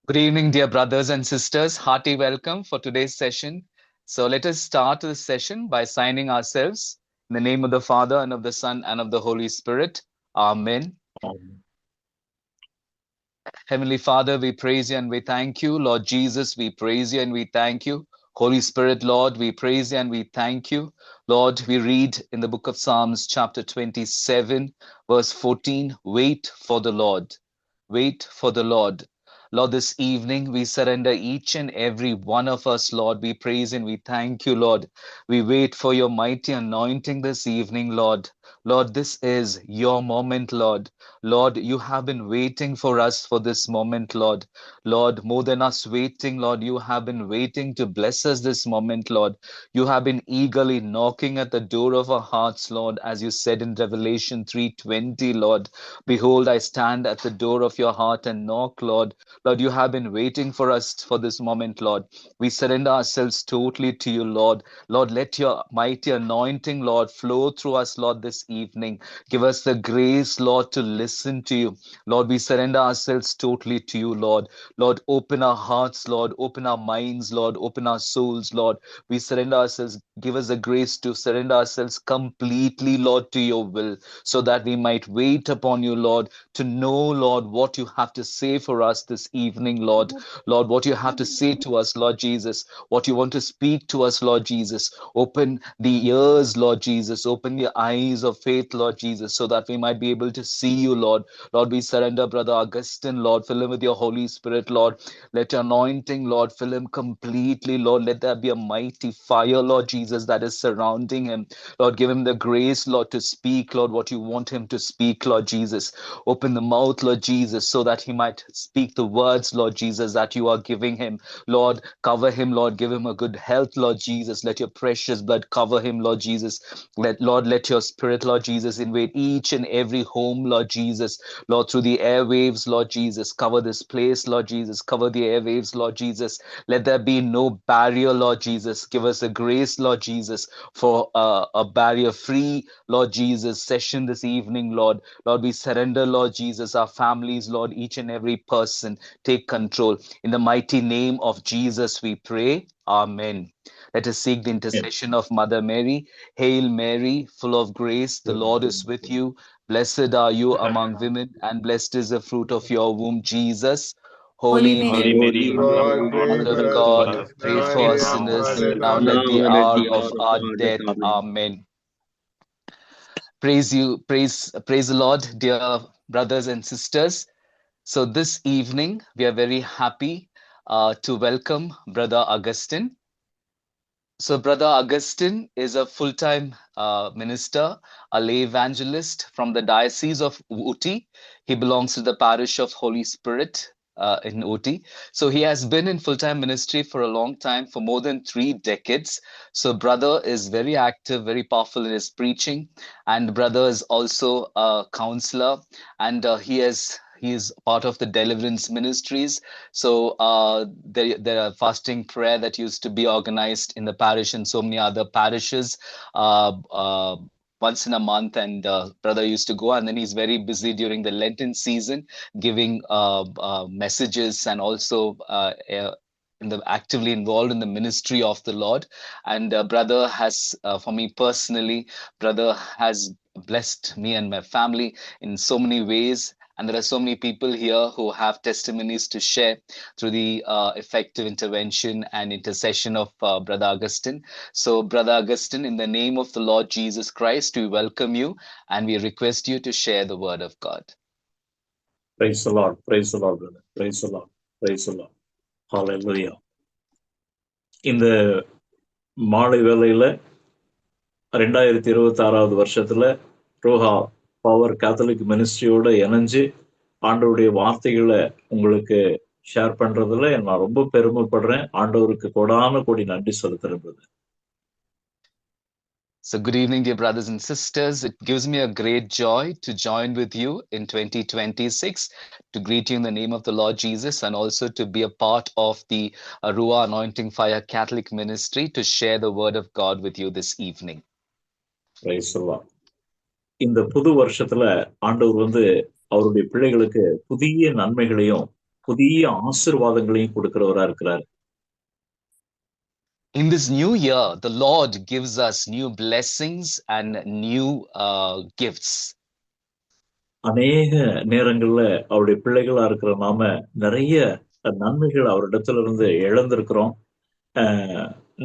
Good evening, dear brothers and sisters. Hearty welcome for today's session. So let us start this session by signing ourselves in the name of the Father and of the Son and of the Holy Spirit. Amen. Amen. Heavenly Father, we praise you and we thank you. Lord Jesus, we praise you and we thank you. Holy Spirit, Lord, we praise you and we thank you. Lord, we read in the book of Psalms, chapter 27, verse 14, wait for the Lord. Wait for the Lord. Lord, this evening we surrender each and every one of us, Lord. We praise and we thank you, Lord. We wait for your mighty anointing this evening, Lord. Lord, this is your moment, Lord. Lord, you have been waiting for us for this moment, Lord. Lord, more than us waiting, Lord, you have been waiting to bless us this moment, Lord. You have been eagerly knocking at the door of our hearts, Lord, as you said in Revelation 3:20, Lord. Behold, I stand at the door of your heart and knock, Lord. Lord, you have been waiting for us for this moment, Lord. We surrender ourselves totally to you, Lord. Lord, let your mighty anointing, Lord, flow through us, Lord, this evening. Give us the grace, Lord, to listen to you. Lord, we surrender ourselves totally to you, Lord. Lord, open our hearts, Lord. Open our minds, Lord. Open our souls, Lord. We surrender ourselves. Give us the grace to surrender ourselves completely, Lord, to your will, so that we might wait upon you, Lord, to know, Lord, what you have to say for us this evening, Lord. Lord, what you have to say to us, Lord Jesus, what you want to speak to us, Lord Jesus. Open the ears, Lord Jesus. Open the eyes of faith, Lord Jesus, so that we might be able to see you, Lord. Lord, we surrender Brother Augustine, Lord. Fill him with your Holy Spirit, Lord. Let your anointing, Lord, fill him completely, Lord. Let there be a mighty fire, Lord Jesus, that is surrounding him. Lord, give him the grace, Lord, to speak, Lord, what you want him to speak, Lord Jesus. Open the mouth, Lord Jesus, so that he might speak the words, Lord Jesus, that you are giving him. Lord, cover him, Lord. Give him a good health, Lord Jesus. Let your precious blood cover him, Lord Jesus. Let your spirit, Lord Jesus, invade each and every home, Lord Jesus. Lord, through the airwaves, Lord Jesus, cover this place, Lord Jesus. Cover the airwaves, Lord Jesus. Let there be no barrier, Lord Jesus. Give us a grace, Lord Jesus, for a barrier-free, Lord Jesus, session this evening, Lord. Lord, we surrender, Lord Jesus, our families, Lord, each and every person. Take control. In the mighty name of Jesus, we pray. Amen. Let us seek the intercession of Mother Mary. Hail Mary, full of grace, the Lord is with you. Blessed are you among women, and blessed is the fruit of your womb, Jesus. Holy Holy Mary, Holy Mary, Mary, Lord, pray Mother for of us God, sinners, pray now for and us at the hour of sinners, our now death. and at the Amen. hour of our death. Amen. Praise the Lord, dear brothers and sisters. So this evening, we are very happy to welcome Brother Augustine. So Brother Augustine is a full-time minister, a lay evangelist from the Diocese of Ooty. He belongs to the parish of Holy Spirit in Ooty. So he has been in full-time ministry for a long time, for more than 3 decades. So brother is very active, very powerful in his preaching, and brother is also a counselor, and he is part of the Deliverance Ministries. So there are fasting prayer that used to be organized in the parish and so many other parishes uh, uh, once in a month, and brother used to go, and then he's very busy during the Lenten season giving messages, and also actively involved in the ministry of the Lord. And brother has, for me personally, brother has blessed me and my family in so many ways. And there are so many people here who have testimonies to share through the effective intervention and intercession of Brother Augustine. So, Brother Augustine, in the name of the Lord Jesus Christ, we welcome you and we request you to share the word of God. praise the Lord, brother. Praise the Lord, praise the Lord. Hallelujah. இந்த மாலை வேளையில 2026 வருஷத்துல Roha power Catholic மினிஸ்ட்ரியோட இணைஞ்சு ஆண்டவருடைய வார்த்தைகளை உங்களுக்கு share பண்றதுல நான் ரொம்ப பெருமைப்படுறேன். ஆண்டவருக்கு கொடான கோடி நன்றி செலுத்துறது. So, good evening, dear brothers and sisters. It gives me a great joy to join with you in 2026 to greet you in the name of the Lord Jesus, and also to be a part of the Ruah Anointing Fire Catholic Ministry to share the word of God with you this evening. Praise the Lord. இந்த புது வருஷத்துல ஆண்டவர் அவருடைய பிள்ளைகளுக்கு புதிய நன்மைகளையும் புதிய ஆசீர்வாதங்களையும் கொடுக்கிறவரா இருக்கிறார். In this new year, the Lord gives us new blessings and new gifts. அநேக நேரங்கள்ல அவருடைய பிள்ளைகளா இருக்கிற நாம நிறைய நன்மைகள் அவரிடத்துல இருந்து இழந்திருக்கிறோம்.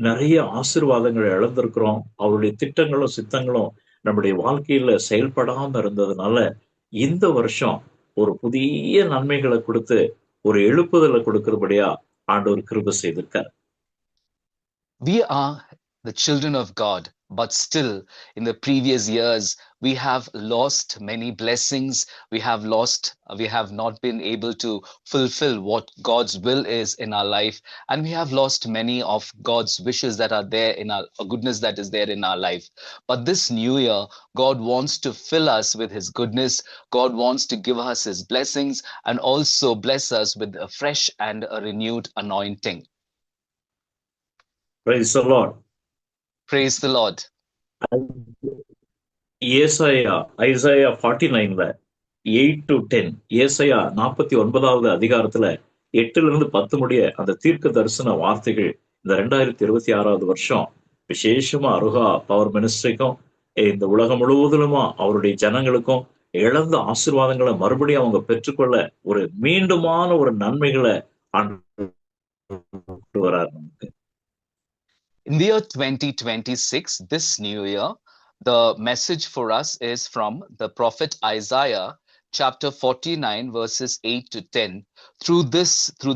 நிறைய ஆசீர்வாதங்களை இழந்திருக்கிறோம். அவருடைய திட்டங்களும் சித்தங்களும் நம்முடைய வாழ்க்கையில செயல்படாம இருந்ததுனால இந்த வருஷம் ஒரு புதிய நன்மைகளை கொடுத்து ஒரு எழுப்புதலை கொடுக்கிறபடியா ஆண்டவர் கிருபை செய்திருக்கார். We are the children of God, but still in the previous years, we have lost many blessings. We have not been able to fulfill what God's will is in our life. And we have lost many of God's wishes that are there in our goodness that is there in our life. But this new year, God wants to fill us with his goodness. God wants to give us his blessings and also bless us with a fresh and a renewed anointing. Praise the Lord. Praise the Lord. ஏசாயா 49ல 8 to 10, ஏசாயா 49வது அதிகாரத்துல 8-10 முடிய அந்த தீர்க்க தரிசன வார்த்தைகள் இந்த 2026வது வருஷம் விசேஷமா அருகா பவர் மினிஸ்ட்ரிக்கும் இந்த உலகம் முழுவதிலுமா அவருடைய ஜனங்களுக்கும் இழந்த ஆசீர்வாதங்களை மறுபடியும் அவங்க பெற்றுக்கொள்ள ஒரு மீண்டுமான ஒரு நன்மைகளை ஆண்டு வரார் நமக்கு. In the year 2026, this new year, the message for us is from the prophet Isaiah, chapter 49, verses 8 to 10. Through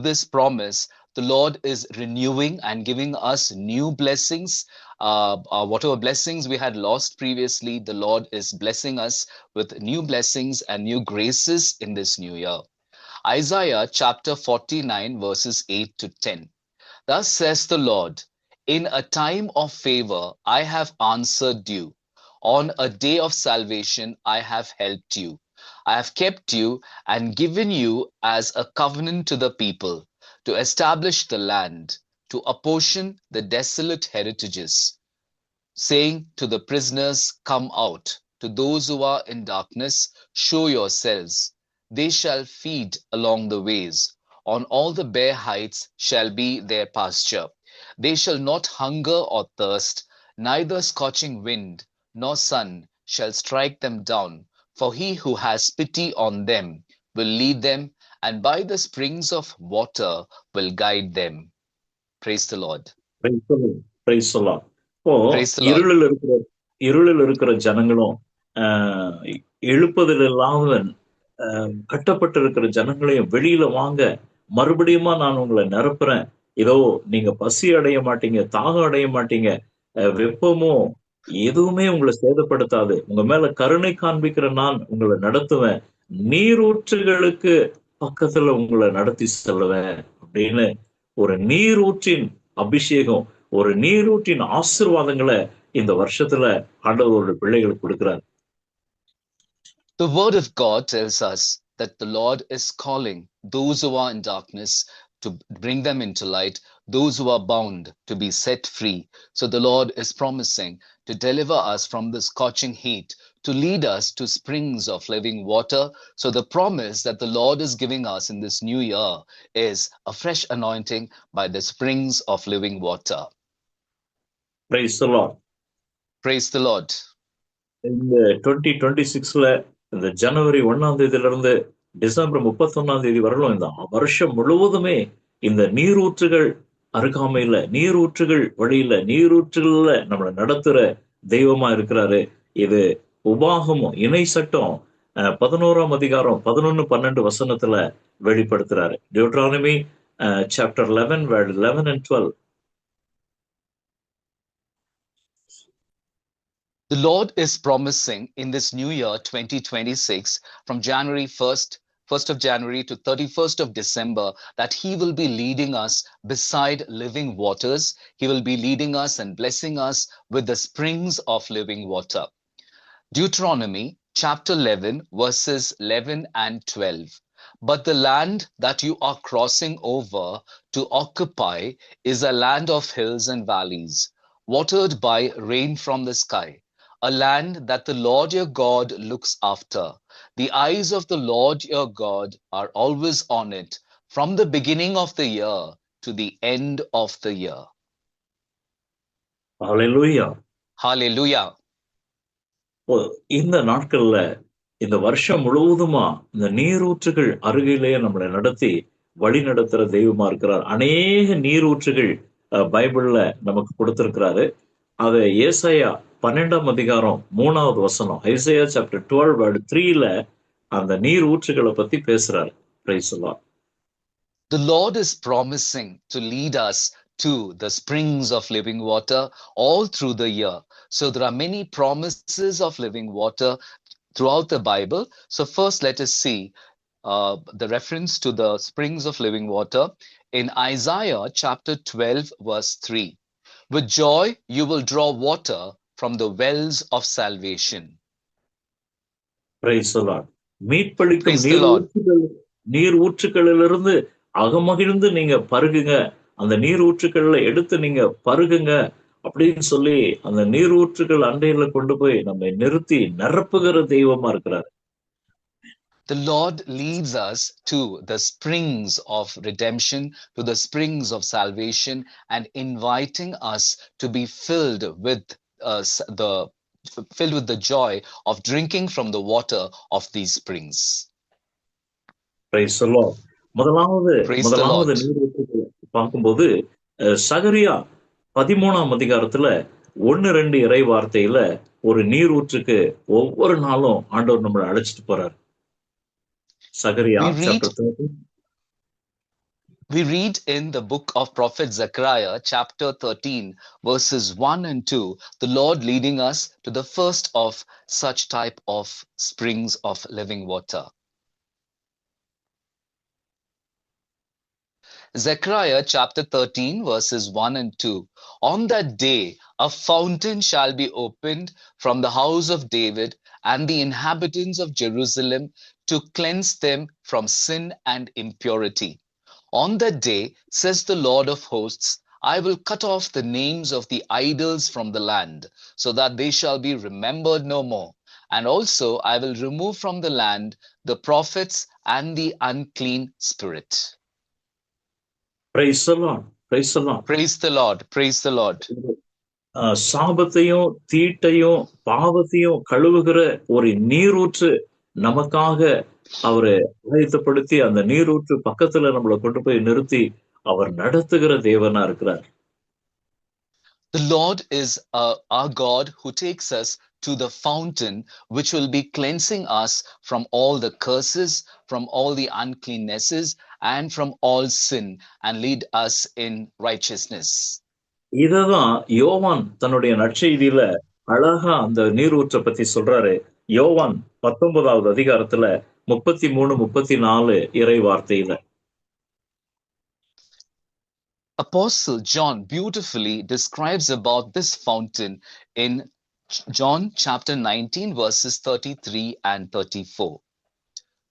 this promise, the Lord is renewing and giving us new blessings. Whatever blessings we had lost previously, the Lord is blessing us with new blessings and new graces in this new year. Isaiah chapter 49, verses 8 to 10. Thus says the Lord, in a time of favor, I have answered you. On a day of salvation, I have helped you. I have kept you and given you as a covenant to the people, to establish the land, to apportion the desolate heritages, saying to the prisoners, come out. To those who are in darkness, show yourselves. They shall feed along the ways. On all the bare heights shall be their pasture. They shall not hunger or thirst, neither scorching wind nor sun shall strike them down. For he who has pity on them will lead them, and by the springs of water will guide them. Praise the Lord. Praise the Lord. Praise the Lord. இருளில் இருக்கிற ஜனங்களும் எழுப்பதில் இல்லாத கட்டப்பட்டு இருக்கிற ஜனங்களையும் வெளியில வாங்க, மறுபடியுமா நான் உங்களை நிரப்புறேன். இதோ நீங்க பசி அடைய மாட்டீங்க, தாகம் அடைய மாட்டீங்க, வெப்பமோ எதுவுமே உங்களை சேதப்படுத்தாது. உங்க மேல கருணை காண்பிக்கிற நான் உங்களை நடத்துவேன், நீரூற்றுகளுக்கு பக்கத்துல உங்களை நடத்தி செல்லுவேன் அப்படின்னு ஒரு நீரூற்றின் அபிஷேகம், ஒரு நீரூற்றின் ஆசீர்வாதங்களை இந்த வருஷத்துல ஆண்டவரோட பிள்ளைகளுக்கு கொடுக்கிறார். The word of God tells us that the Lord is calling those who are in darkness to bring them into light, those who are bound to be set free. So the Lord is promising to deliver us from the scorching heat, to lead us to springs of living water. So the promise that the Lord is giving us in this new year is a fresh anointing by the springs of living water. Praise the Lord. Praise the Lord. இந்த 2026ல இந்த ஜனவரி 1ஆம் தேதியிலிருந்து December 31ஆம் தேதி வரலும் இந்த வருஷம் முழுவதுமே இந்த நீரூற்றுகள் அருகாமையில, நீரூற்றுகள் வழியில, நீரூற்றுகள்ல நம்மளை நடத்துற தெய்வமா இருக்கிறாரு. இது உபாகமும் இணை சட்டம் 11ஆம் அதிகாரம் 11-12 வசனத்துல வெளிப்படுத்துறாரு. Deuteronomy chapter 11 verse 11 and 12. The Lord is promising in this new year 2026, from January 1st of January to 31st of December, that he will be leading us beside living waters. He will be leading us and blessing us with the springs of living water. Deuteronomy chapter 11 verses 11 and 12. But the land that you are crossing over to occupy is a land of hills and valleys, watered by rain from the sky, a land that the Lord your God looks after. The eyes of the Lord your God are always on it, from the beginning of the year to the end of the year. Hallelujah. Hallelujah. இந்த நாட்கள்ல இந்த வருஷம் முழுவதுமா இந்த நீரூற்றுகள் அருகிலே நம்மளை நடத்தி வழி நடத்துற தெய்வமா இருக்கிறார். அநேக நீரூற்றுகள் பைபிள்ல நமக்கு கொடுத்திருக்கிறாரு. அதை ஏசாயா 12ஆம் அதிகாரம் 3வது வசனம், ஐசையா சாப்டர் 12 வேர்ட் 3ல அந்த நீர் ஊற்றுகளை பத்தி பேசுறாரு. Price the Lord. The Lord is promising to lead us to the springs of living water all through the year. So there are many promises of living water throughout the Bible. So first let us see the reference to the springs of living water in Isaiah chapter 12 verse 3. With joy you will draw water from the wells of salvation. Praise the Lord. மீட்பளிக்கும் நீர் ஊற்றுகளிலிருந்து அகமகிழ்ந்து நீங்க பருகுங்க, அந்த நீர் ஊற்றுக்கள்ல எடுத்து நீங்க பருகுங்க அப்படின்னு சொல்லி அந்த நீர் ஊற்றுகள் அண்டையில கொண்டு போய் நம்ம நிறுத்தி நிரப்புகிற தெய்வமா இருக்கிறார். The Lord leads us to the springs of redemption, to the springs of salvation, and inviting us to be filled with the joy of drinking from the water of these springs. Praise the Lord. முதலாவது நீரூற்றுகளை பார்க்கும்போது சகரியா 13ஆம் அதிகாரத்துல 1-2 இறை வார்த்தையில ஒரு நீரூற்றுக்கு ஒவ்வொரு நாளும் ஆண்டவர் நம்மளை அழைச்சிட்டு போறார். சகரியா We read in the book of prophet Zechariah chapter 13 verses 1 and 2, the Lord leading us to the first of such type of springs of living water. Zechariah chapter 13 verses 1 and 2. On that day, a fountain shall be opened from the house of David and the inhabitants of Jerusalem to cleanse them from sin and impurity. On that day, says the Lord of hosts, I will cut off the names of the idols from the land, so that they shall be remembered no more. And also I will remove from the land the prophets and the unclean spirit. Praise the Lord. Praise the Lord. Praise the Lord. Praise the Lord. சாபத்தையும் தீட்டையும் பாவத்தையும் கழுவுகிற ஒரு நீரூற்று நமக்காக அவரை ஆயத்தப்படுத்தி அந்த நீரூற்று பக்கத்துல நம்மளை கொண்டு போய் நிறுத்தி அவர் நடத்துகிற தேவனா இருக்கிறார். The Lord is our God who takes us to the fountain which will be cleansing us from all the curses, from all the uncleannesses, and from all sin, and lead us in righteousness. இததான் யோவான் தன்னுடைய நற்செய்தியில அழகா அந்த நீரூற்றை பத்தி சொல்றாரு. யோவான் 19வது அதிகாரத்துல 33-34 இறை வார்த்தையில. Apostle John beautifully describes about this fountain in John chapter 19 verses 33 and 34.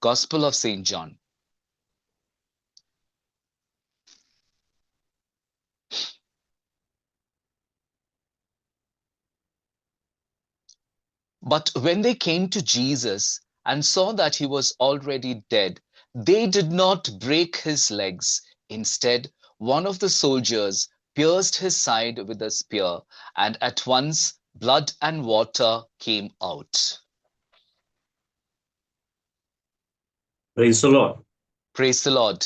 Gospel of St. John. But when they came to Jesus and saw that he was already dead, they did not break his legs. Instead, one of the soldiers pierced his side with a spear, and at once blood and water came out. Praise the Lord. Praise the Lord.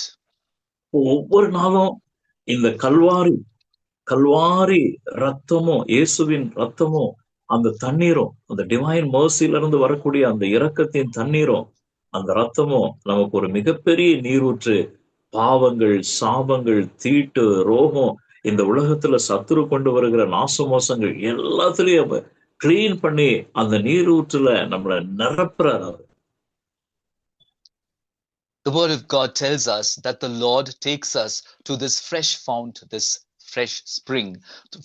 ஒவ்வொரு நாளும் இந்த கல்வாரி ரத்தமும் இயேசுவின் ரத்தமும் அந்த தண்ணீரும் அந்த divine மர்சில இருந்து வரக்கூடிய அந்த இரக்கத்தின் தண்ணீரும் அந்த ரத்தமும் நமக்கு ஒரு மிகப்பெரிய நீரூற்று. பாவங்கள், சாபங்கள், தீட்டு, ரோகம், இந்த உலகத்துல சத்துரு கொண்டு வருகிற நாசமோசங்கள் எல்லாத்துலயும் கிளீன் பண்ணி அந்த நீரூற்றுல நம்மளை நிரப்புறாரு. The word of God tells us that the Lord takes us to this fresh fount, this fresh spring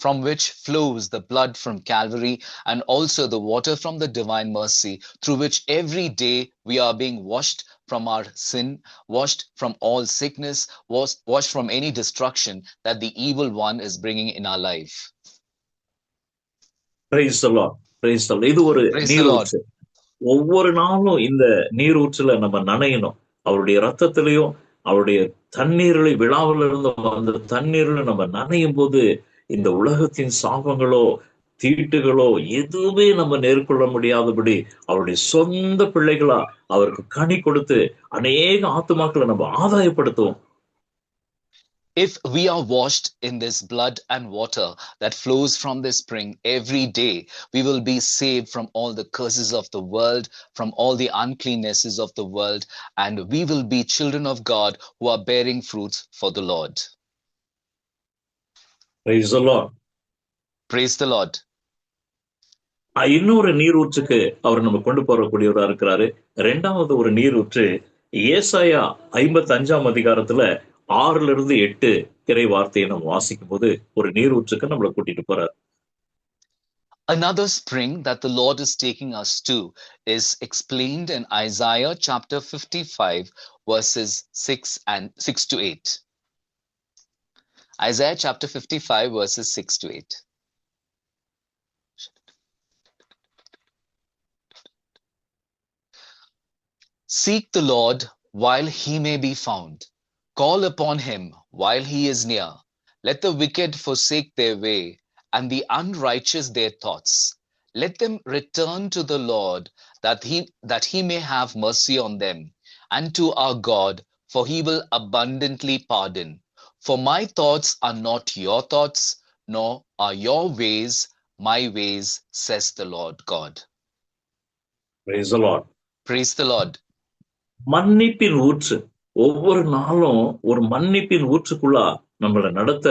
from which flows the blood from Calvary and also the water from the divine mercy, through which every day we are being washed from our sin, washed from all sickness, washed from any destruction that the evil one is bringing in our life. Praise the Lord. Praise the Lord. இது ஒரு நீரூற்று. ஒவ்வொரு நாளும் இந்த நீரூற்றுல நம்ம நனையணும். அவருடைய ரத்தத்திலையும் அவருடைய தண்ணீரில் விழாவில் இருந்து அந்த தண்ணீரில் நம்ம நனையும் போது இந்த உலகத்தின் சாபங்களோ தீட்டுகளோ எதுவுமே நம்ம நேர்கொள்ள முடியாதபடி அவருடைய சொந்த பிள்ளைகளா அவருக்கு கனி கொடுத்து அநேக ஆத்துமாக்களை நம்ம ஆதாயப்படுத்துவோம். If we are washed in this blood and water that flows from this spring every day, we will be saved from all the curses of the world, from all the uncleannesses of the world, and we will be children of God who are bearing fruits for the Lord. Praise the Lord. Praise the Lord. இன்னொரு நீரூற்றுக்கு அவர் நம்ம கொண்டு போறக்கூடியவரா இருக்கிறாரு. ரெண்டாவது ஒரு நீரூற்று ஏசாயா 55ஆம் அதிகாரத்துல 6-8 இறை வார்த்தையை நம்ம வாசிக்கும் போது ஒரு நீரூற்றுக்கு நம்மளை கூட்டிட்டு போறார். Another spring that the Lord is taking us to is explained in Isaiah chapter 55 verses 6 to 8. Isaiah chapter 55 verses 6 to 8. Seek the Lord while he may be found. Call upon him while he is near. Let the wicked forsake their way, and the unrighteous their thoughts. Let them return to the Lord, that he may have mercy on them, and to our God, for he will abundantly pardon. For my thoughts are not your thoughts, nor are your ways my ways, says the Lord God. Praise the Lord. Praise the Lord. மன்னிப்பின் ஊற்று, ஒவ்வொரு நாளும் ஒரு மன்னிப்பின் ஊற்றுக்குள்ளா நம்மளை நடத்த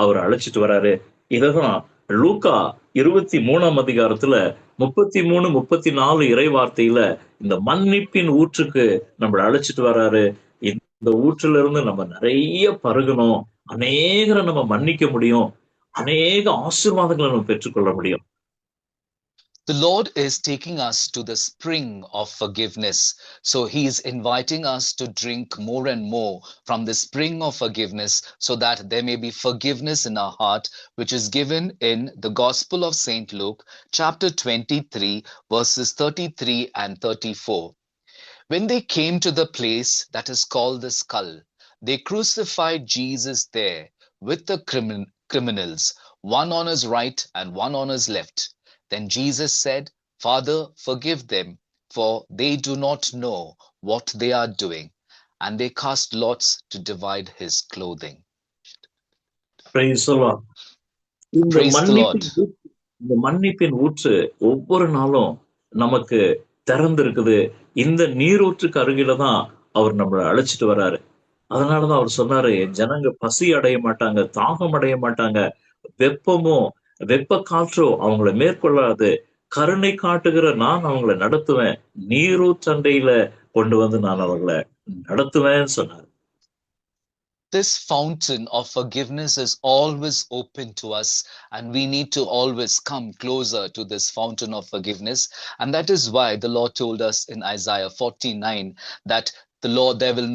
அவர் அழைச்சிட்டு வராரு. இததான் லூக்கா 23ஆம் அதிகாரத்துல 33-34 இறை வார்த்தையில இந்த மன்னிப்பின் ஊற்றுக்கு நம்மளை அழைச்சிட்டு வராரு. இந்த ஊற்றுல இருந்து நம்ம நிறைய பருகணும், அநேகரை நம்ம மன்னிக்க முடியும், அநேக ஆசீர்வாதங்களை நம்ம பெற்றுக்கொள்ள முடியும். The Lord is taking us to the spring of forgiveness. So he is inviting us to drink more and more from the spring of forgiveness, so that there may be forgiveness in our heart, which is given in the Gospel of St. Luke, chapter 23, verses 33 and 34. When they came to the place that is called the Skull, they crucified Jesus there with the criminals, one on his right and one on his left. Then Jesus said, Father, forgive them, for they do not know what they are doing. And they cast lots to divide his clothing. Praise the Lord. Praise the Lord. இந்த மன்னிப்பின் ஊற்று ஒவ்வொரு நாளும் நமக்கு திறந்திருக்குது. இந்த நீரூற்றுக்கு அருகில தான் அவர் நம்மளை அழைச்சிட்டு வர்றாரு. அதனாலதான் அவர் சொன்னாரு, என் ஜனங்க பசி அடைய மாட்டாங்க, தாகம் அடைய மாட்டாங்க, வெப்ப காற்றோ அவங்களை மேற்கொள்ளாது, கருணை காட்டுகிற நான் அவங்களை நடத்துவேன், நீரூற்றண்டையில கொண்டு வந்து நான் அவங்களை நடத்துவேன்னு சொன்னார். This fountain of forgiveness is always open to us, and we need to always come closer to this fountain of forgiveness. And that is why the Lord told us in Isaiah 49 that the Lord, there will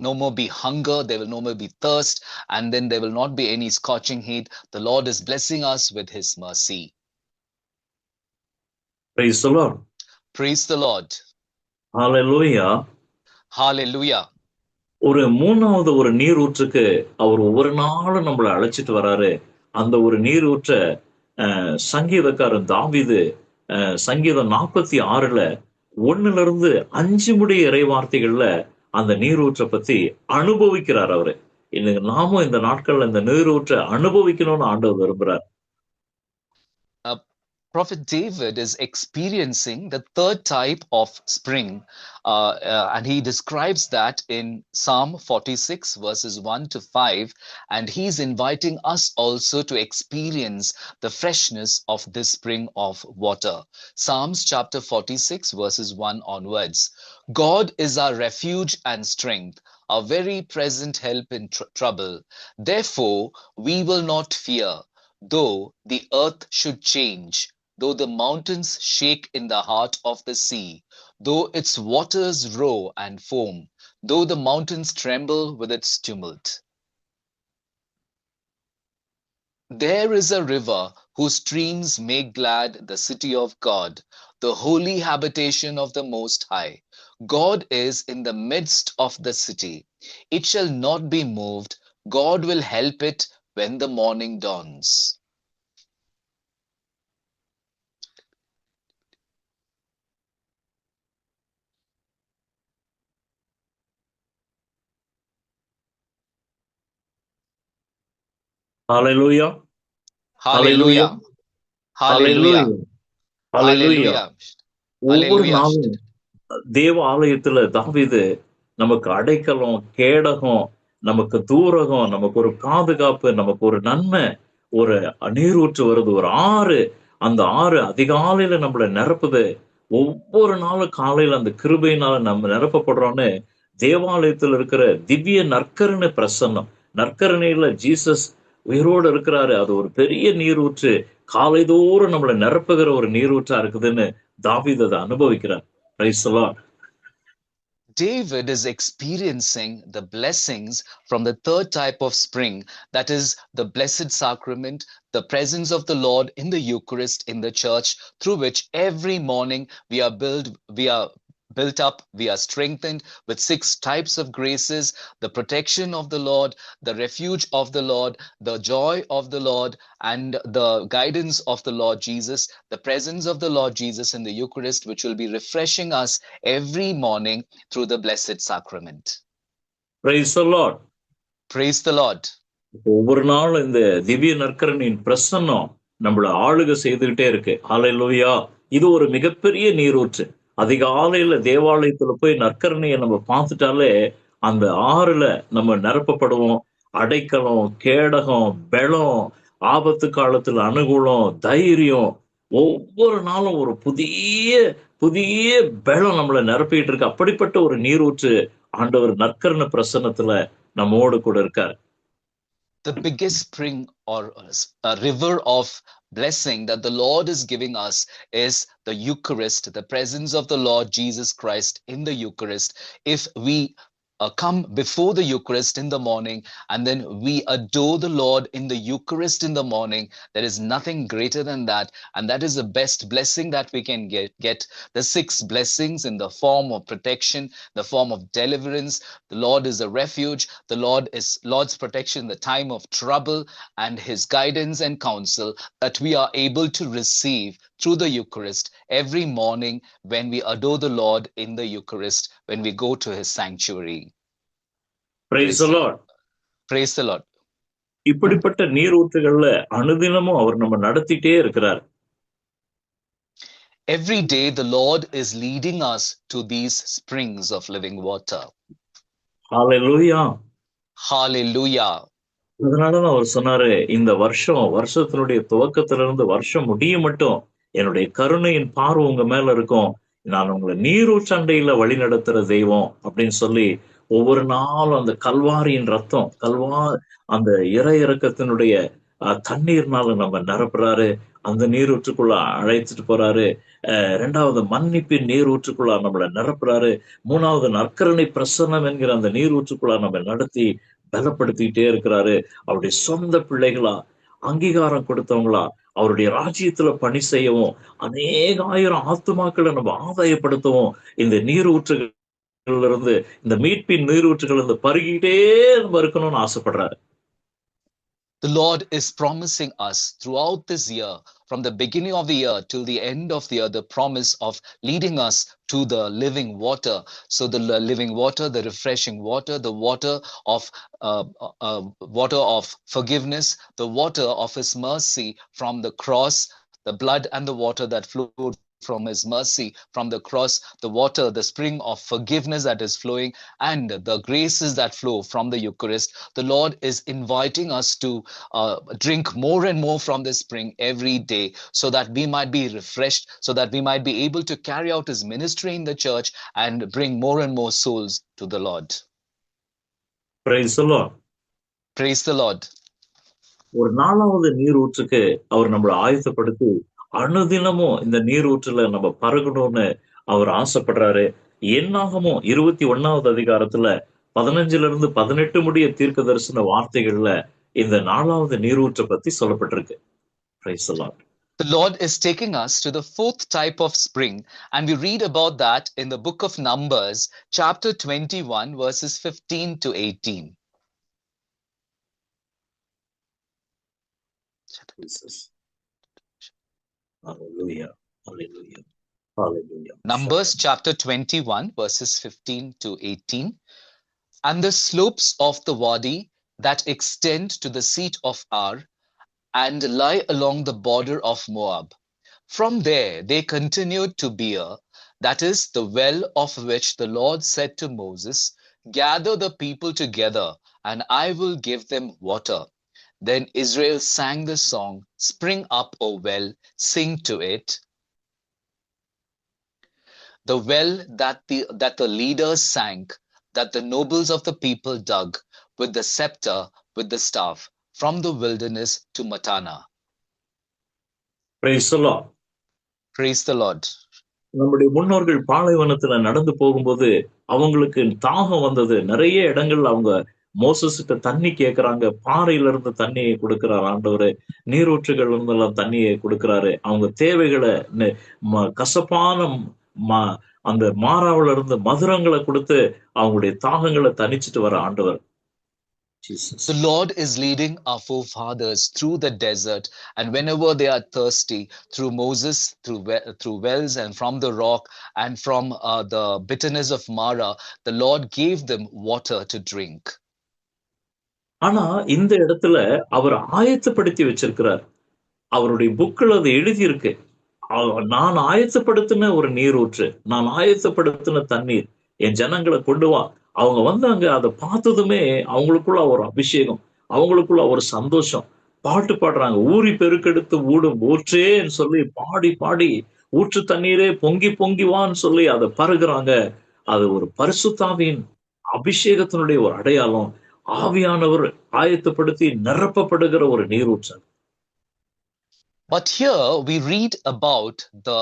no more be hunger, there will no more be thirst, and then there will not be any scorching heat. The Lord is blessing us with his mercy. Praise the Lord. Praise the Lord. Hallelujah. Hallelujah. ஒரு மூணாவது ஒரு நீரூற்றுக்கு அவர் ஒவ்வொரு நாளும் நம்மளை அழைச்சிட்டு வராரு. அந்த ஒரு நீரூற்ற சங்கீதக்காரன் தாவீது சங்கீதம் 46ல 1-5 முடிய இறை வார்த்தைகள்ல அந்த நீரூற்றை பத்தி அனுபவிக்கிறார் அவரு. இன்னைக்கு நாமும் இந்த நாட்கள்ல இந்த நீரூற்றை அனுபவிக்கணும்னு ஆண்டவர் விரும்புறார். Prophet David is experiencing the third type of spring, and he describes that in Psalm 46 verses 1-5, and he's inviting us also to experience the freshness of this spring of water. Psalms chapter 46 verses 1 onwards. God is our refuge and strength, our very present help in trouble. Therefore we will not fear, though the earth should change, though the mountains shake in the heart of the sea, though its waters roar and foam, though the mountains tremble with its tumult. There is a river whose streams make glad the city of God, the holy habitation of the Most High. God is in the midst of the city. It shall not be moved. God will help it when the morning dawns. Hallelujah hallelujah Hallelujah. Hallelujah Hallelujah. Hallelujah. Hallelujah. ஒவ்வொரு Hallelujah. நாளும் தேவ ஆலயத்துல தாவீது நமக்கு அடைக்கலம், கேடகம், நமக்கு தூரகம், நமக்கு ஒரு பாதுகாப்பு, நமக்கு ஒரு நன்மை, ஒரு நீரூற்று வருது, ஒரு ஆறு. அந்த ஆறு அதிகாலையில நம்மள நிரப்புது. ஒவ்வொரு நாளும் காலையில அந்த கிருபையினால நம்ம நிரப்பப்படுறோம்னு தேவாலயத்துல இருக்கிற திவ்ய நற்கருணை பிரசன்னம். நற்கருணையில ஜீசஸ் உயிரோடு இருக்கிறாரு. அது ஒரு பெரிய நீரூற்று. காலைதோறும் நம்மள நிரப்புகிற ஒரு நீரூற்றா இருக்குதுன்னு தாவீது அதை அனுபவிக்கிறார். Price the Lord. David is experiencing the blessings from the third type of spring, that is the blessed sacrament, the presence of the Lord in the Eucharist in the church, through which every morning we are built up, we are strengthened with 6 types of graces: the protection of the Lord, the refuge of the Lord, the joy of the Lord, and the guidance of the Lord Jesus, the presence of the Lord Jesus in the Eucharist, which will be refreshing us every morning through the blessed sacrament. Price the Lord. Praise the Lord. ஒவ்வொரு நாளும் இந்த திவ்ய நற்கரணின் பிரசன்னம் நம்மள ஆளுகை செய்துகிட்டே இருக்கு. ஹalleluya. இது ஒரு மிகப்பெரிய நீரூற்று. அதிகாலையில தேவாலயத்துல போய் நற்கரணையை நம்ம பார்த்துட்டாலே அந்த ஆறுல நம்ம நிரப்பப்படுவோம். அடைக்கலம், கேடகம், பெலம், ஆபத்து காலத்துல அனுகூலம், தைரியம், ஒவ்வொரு நாளும் ஒரு புதிய புதிய பெலம் நம்மள நிரப்பிட்டு இருக்கு. அப்படிப்பட்ட ஒரு நீரூற்று ஆண்டவர் நற்கரண பிரசன்னத்துல நம்மோடு கூட இருக்கார். The biggest spring or a river of blessing that the Lord is giving us is the Eucharist, the presence of the Lord Jesus Christ in the Eucharist. If we come before the Eucharist in the morning and then we adore the Lord in the Eucharist in the morning, there is nothing greater than that. And that is the best blessing that we can get. The 6 blessings in the form of protection, the form of deliverance. The Lord is a refuge. The Lord is Lord's protection in the time of trouble, and his guidance and counsel that we are able to receive through the Eucharist every morning when we adore the Lord in the Eucharist, when we go to his sanctuary. Praise the Lord. Praise the Lord. இப்படிப்பட்ட நீரூற்றுகள்ல அனுதினமும் அவர் நம்ம நடத்திட்டே இருக்கிறார். Every day the Lord is leading us to these springs of living water. Hallelujah. Hallelujah. அதனாலதான் அவர் சொன்னாரு, இந்த வருஷத்தினுடைய துவக்கத்துல இருந்து வருஷம் முடியும் மட்டும் என்னுடைய கருணையின் பார்வை உங்க மேல இருக்கும். நான் உங்களை நீரூற்றண்டையில வழி நடத்துற தெய்வம் அப்படின்னு சொல்லி ஒவ்வொரு நாளும் அந்த கல்வாரியின் ரத்தம், அந்த இறையிறக்கத்தினுடைய தண்ணீர்னால நம்ம நிரப்புறாரு. அந்த நீரூற்றுக்குள்ள அழைத்துட்டு போறாரு. 2வது மன்னிப்பின் நீரூற்றுக்குள்ள நம்மளை நிரப்புறாரு. 3வது நற்கருணை பிரசன்னம் என்கிற அந்த நீரூற்றுக்குள்ள நம்ம நடத்தி பலப்படுத்திக்கிட்டே இருக்கிறாரு. அவருடைய சொந்த பிள்ளைகளா, அங்கீகாரம் கொடுத்தவங்களா, அவருடைய ராஜ்யத்துல பணி செய்யவும், அநேகாயிரம் ஆத்துமாக்களை நம்ம ஆதாயப்படுத்தவும் இந்த நீரூற்றுகள் இருந்து, இந்த மீட்பின் நீரூற்றுகள் இருந்து பருகிட்டே நம்ம இருக்கணும்னு ஆசைப்படுறாரு. The Lord is promising us throughout this year, from the beginning of the year till the end of the year, the promise of leading us to the living water. So the living water, the refreshing water, the water of forgiveness, the water of his mercy from the cross, the blood and the water that flowed from his mercy from the cross, the water, the spring of forgiveness that is flowing, and the graces that flow from the Eucharist. The Lord is inviting us to drink more and more from this spring every day, so that we might be refreshed, so that we might be able to carry out his ministry in the church and bring more and more souls to the Lord. Praise the Lord. Praise the Lord. ஒரு 4வது நீரூற்றுக்கு அவர் நம்மளை ஆயத்தப்படுத்தி அனுதினமும் இந்த நீரூற்றுல நம்ம பருகணும்னு அவர் ஆசைப்படுறாரு. என்னாகமோ 21வது அதிகாரத்துல 15 18 முடிய தீர்க்க தரிசன வார்த்தைகள்ல இந்த 4வது நீரூற்றை பத்தி சொல்லப்பட்டிருக்கு. Praise the Lord. The Lord is taking us to the fourth type of spring, and we read about that in the book of Numbers, chapter 21, verses 15 to 18. Jesus. Hallelujah. Hallelujah. Hallelujah. Numbers chapter 21, verses 15 to 18. And the slopes of the wadi that extend to the seat of Ar and lie along the border of Moab. From there they continued to Beer, that is the well of which the Lord said to Moses, gather the people together, and I will give them water. Then Israel sang the song, Spring up, O well, sing to it. The well that the leaders sank, that the nobles of the people dug, with the scepter, with the staff, from the wilderness to Matana. Praise the Lord. Praise the Lord. நம்முடைய முன்னோர்கள் பாலைவனத்துல நடந்து போகும்போது அவங்களுக்கு தாகம் வந்தது. நிறைய இடங்கள்ல அவங்க மோசஸ்கிட்ட தண்ணி கேட்கறாங்க. பாறையில இருந்து தண்ணியை கொடுக்கிறார் ஆண்டவரு. நீரூற்றுகள் இருந்தெல்லாம் தண்ணியை கொடுக்கிறாரு. அவங்க தேவைகளை கசப்பான அந்த மாறாவுல இருந்து மதுரங்களை கொடுத்து அவங்களுடைய தாகங்களை தணிச்சிட்டு வர ஆண்டவர். Jesus. The Lord is leading our forefathers through the desert, and whenever they are thirsty, through Moses, through wells and from the rock and from the bitterness of Mara, the Lord gave them water to drink. ஆனா இந்த இடத்துல அவர் ஆயத்தப்படுத்தி வச்சிருக்கிறார். அவருடைய புக்கில் அது எழுதியிருக்கு. நான் ஆயத்தப்படுத்தின ஒரு நீரூற்று, நான் ஆயத்தப்படுத்தின தண்ணீர், என் ஜனங்களை கொண்டு வா. அவங்க வந்தாங்க. அதை பார்த்ததுமே அவங்களுக்குள்ள ஒரு அபிஷேகம், அவங்களுக்குள்ள ஒரு சந்தோஷம். பாட்டு பாடுறாங்க. ஊறி பெருக்கெடுத்து ஊடும் ஊற்றேன்னு சொல்லி பாடி பாடி ஊற்று தண்ணீரே பொங்கி பொங்கி வான்னு சொல்லி அதை பருகுறாங்க. அது ஒரு பரிசுத்தாவியின் அபிஷேகத்தினுடைய ஒரு அடையாளம். ஆவியானவர் ஆயத்தப்படுத்தி நிரப்பப்படுகிற ஒரு நீரூற்று. But here we read about the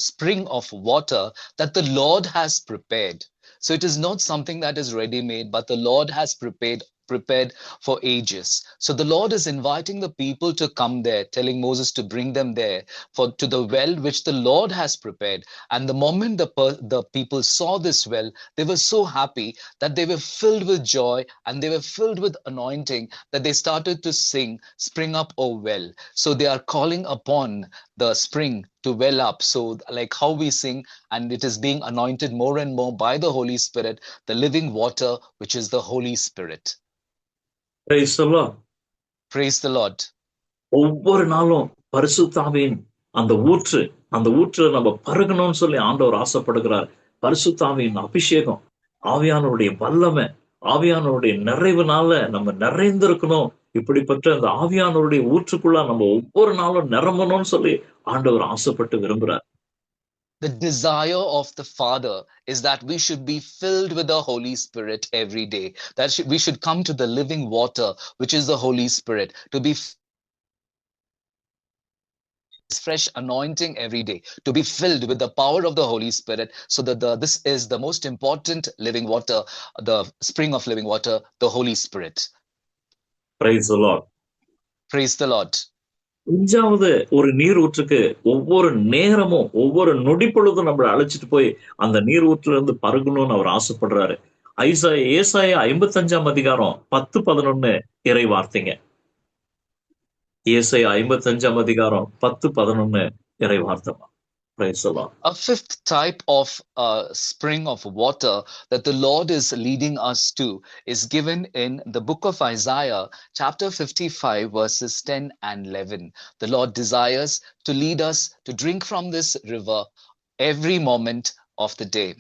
spring of water that the Lord has prepared. So it is not something that is ready-made, but the Lord has prepared for ages. So the Lord is inviting the people to come there, telling Moses to bring them there to the well which the Lord has prepared. And the moment the people saw this well, they were so happy that they were filled with joy and they were filled with anointing that they started to sing, Spring up, O well. So they are calling upon the spring to well up. So like how we sing, and it is being anointed more and more by the Holy Spirit, the living water, which is the Holy Spirit. Praise the Lord. Praise the Lord. ஒவ்வொரு நாளும் பரிசுத்தாவின் அந்த ஊற்று நம்ம பருகணும்னு சொல்லி ஆண்டவர் ஆசைப்படுகிறார். பரிசுத்தாவின் அபிஷேகம், ஆவியானவருடைய வல்லமை, ஆவியானவருடைய நிறைவுனால நம்ம நிறைந்திருக்கணும். இப்படிப்பட்ட அந்த ஆவியானவருடைய ஊற்றுக்குள்ள நம்ம ஒவ்வொரு நாளும் நிரம்பணும்னு சொல்லி ஆண்டவர் ஆசைப்பட்டு விரும்புறார். The desire of the Father is that we should be filled with the Holy Spirit every day. That we should come to the living water, which is the Holy Spirit, to be fresh anointing every day, to be filled with the power of the Holy Spirit, so that this is the most important living water, the spring of living water, the Holy Spirit. Praise the Lord. Praise the Lord. அஞ்சாவது ஒரு நீர் ஊற்றுக்கு ஒவ்வொரு நேரமும் ஒவ்வொரு நொடி பொழுதும் நம்மளை அழைச்சிட்டு போய் அந்த நீர் ஊற்றுல இருந்து பருகணும்னு அவர் ஆசைப்படுறாரு. ஏசாயா 55 அதிகாரம் 10-11 இறை வார்த்தைங்க. ஏசாயா 55 அதிகாரம் 10-11 இறை வார்த்தை. Praise the Lord. A fifth type of spring of water that the Lord is leading us to is given in the book of Isaiah, chapter 55, verses 10 and 11. The Lord desires to lead us to drink from this river every moment of the day.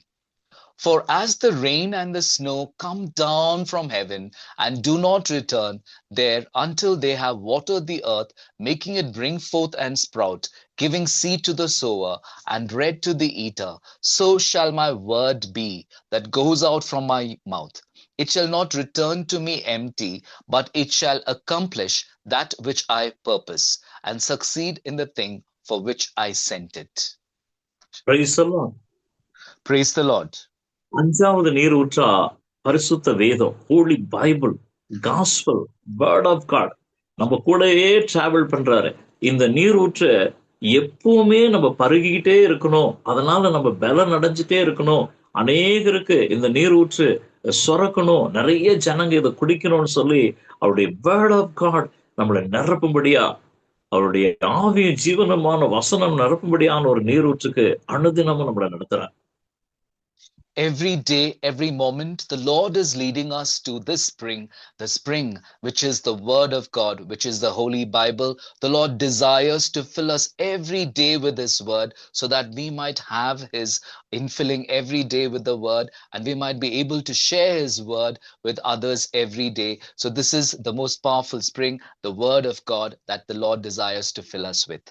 For as the rain and the snow come down from heaven and do not return there until they have watered the earth, making it bring forth and sprout, giving seed to the sower and bread to the eater, so shall my word be that goes out from my mouth. It shall not return to me empty, but it shall accomplish that which I purpose and succeed in the thing for which I sent it. Praise the Lord. Praise the Lord. அஞ்சாவது நீர் ஊற்றா பரிசுத்த வேதம், holy Bible, gospel, word of God நம்ம கூடயே travel பண்றாரு. இந்த நீர் ஊற்று எப்பவுமே நம்ம பருகிக்கிட்டே இருக்கணும், அதனால நம்ம பலன் அடைஞ்சிட்டே இருக்கணும், அநேகருக்கு இந்த நீரூற்று சுரக்கணும், நிறைய ஜனங்க இதை குடிக்கணும்னு சொல்லி அவருடைய வேர்ட் ஆஃப் காட் நம்மளை நிரப்பும்படியா, அவருடைய ஆவியும் ஜீவனமான வசனம் நிரப்பும்படியான ஒரு நீரூற்றுக்கு அனுதினமும் நம்மளை நடத்துறார். Every day, every moment, the Lord is leading us to this spring, the spring, which is the Word of God, which is the Holy Bible. The Lord desires to fill us every day with His Word so that we might have His infilling every day with the Word and we might be able to share His Word with others every day. So, this is the most powerful spring, the Word of God that the Lord desires to fill us with.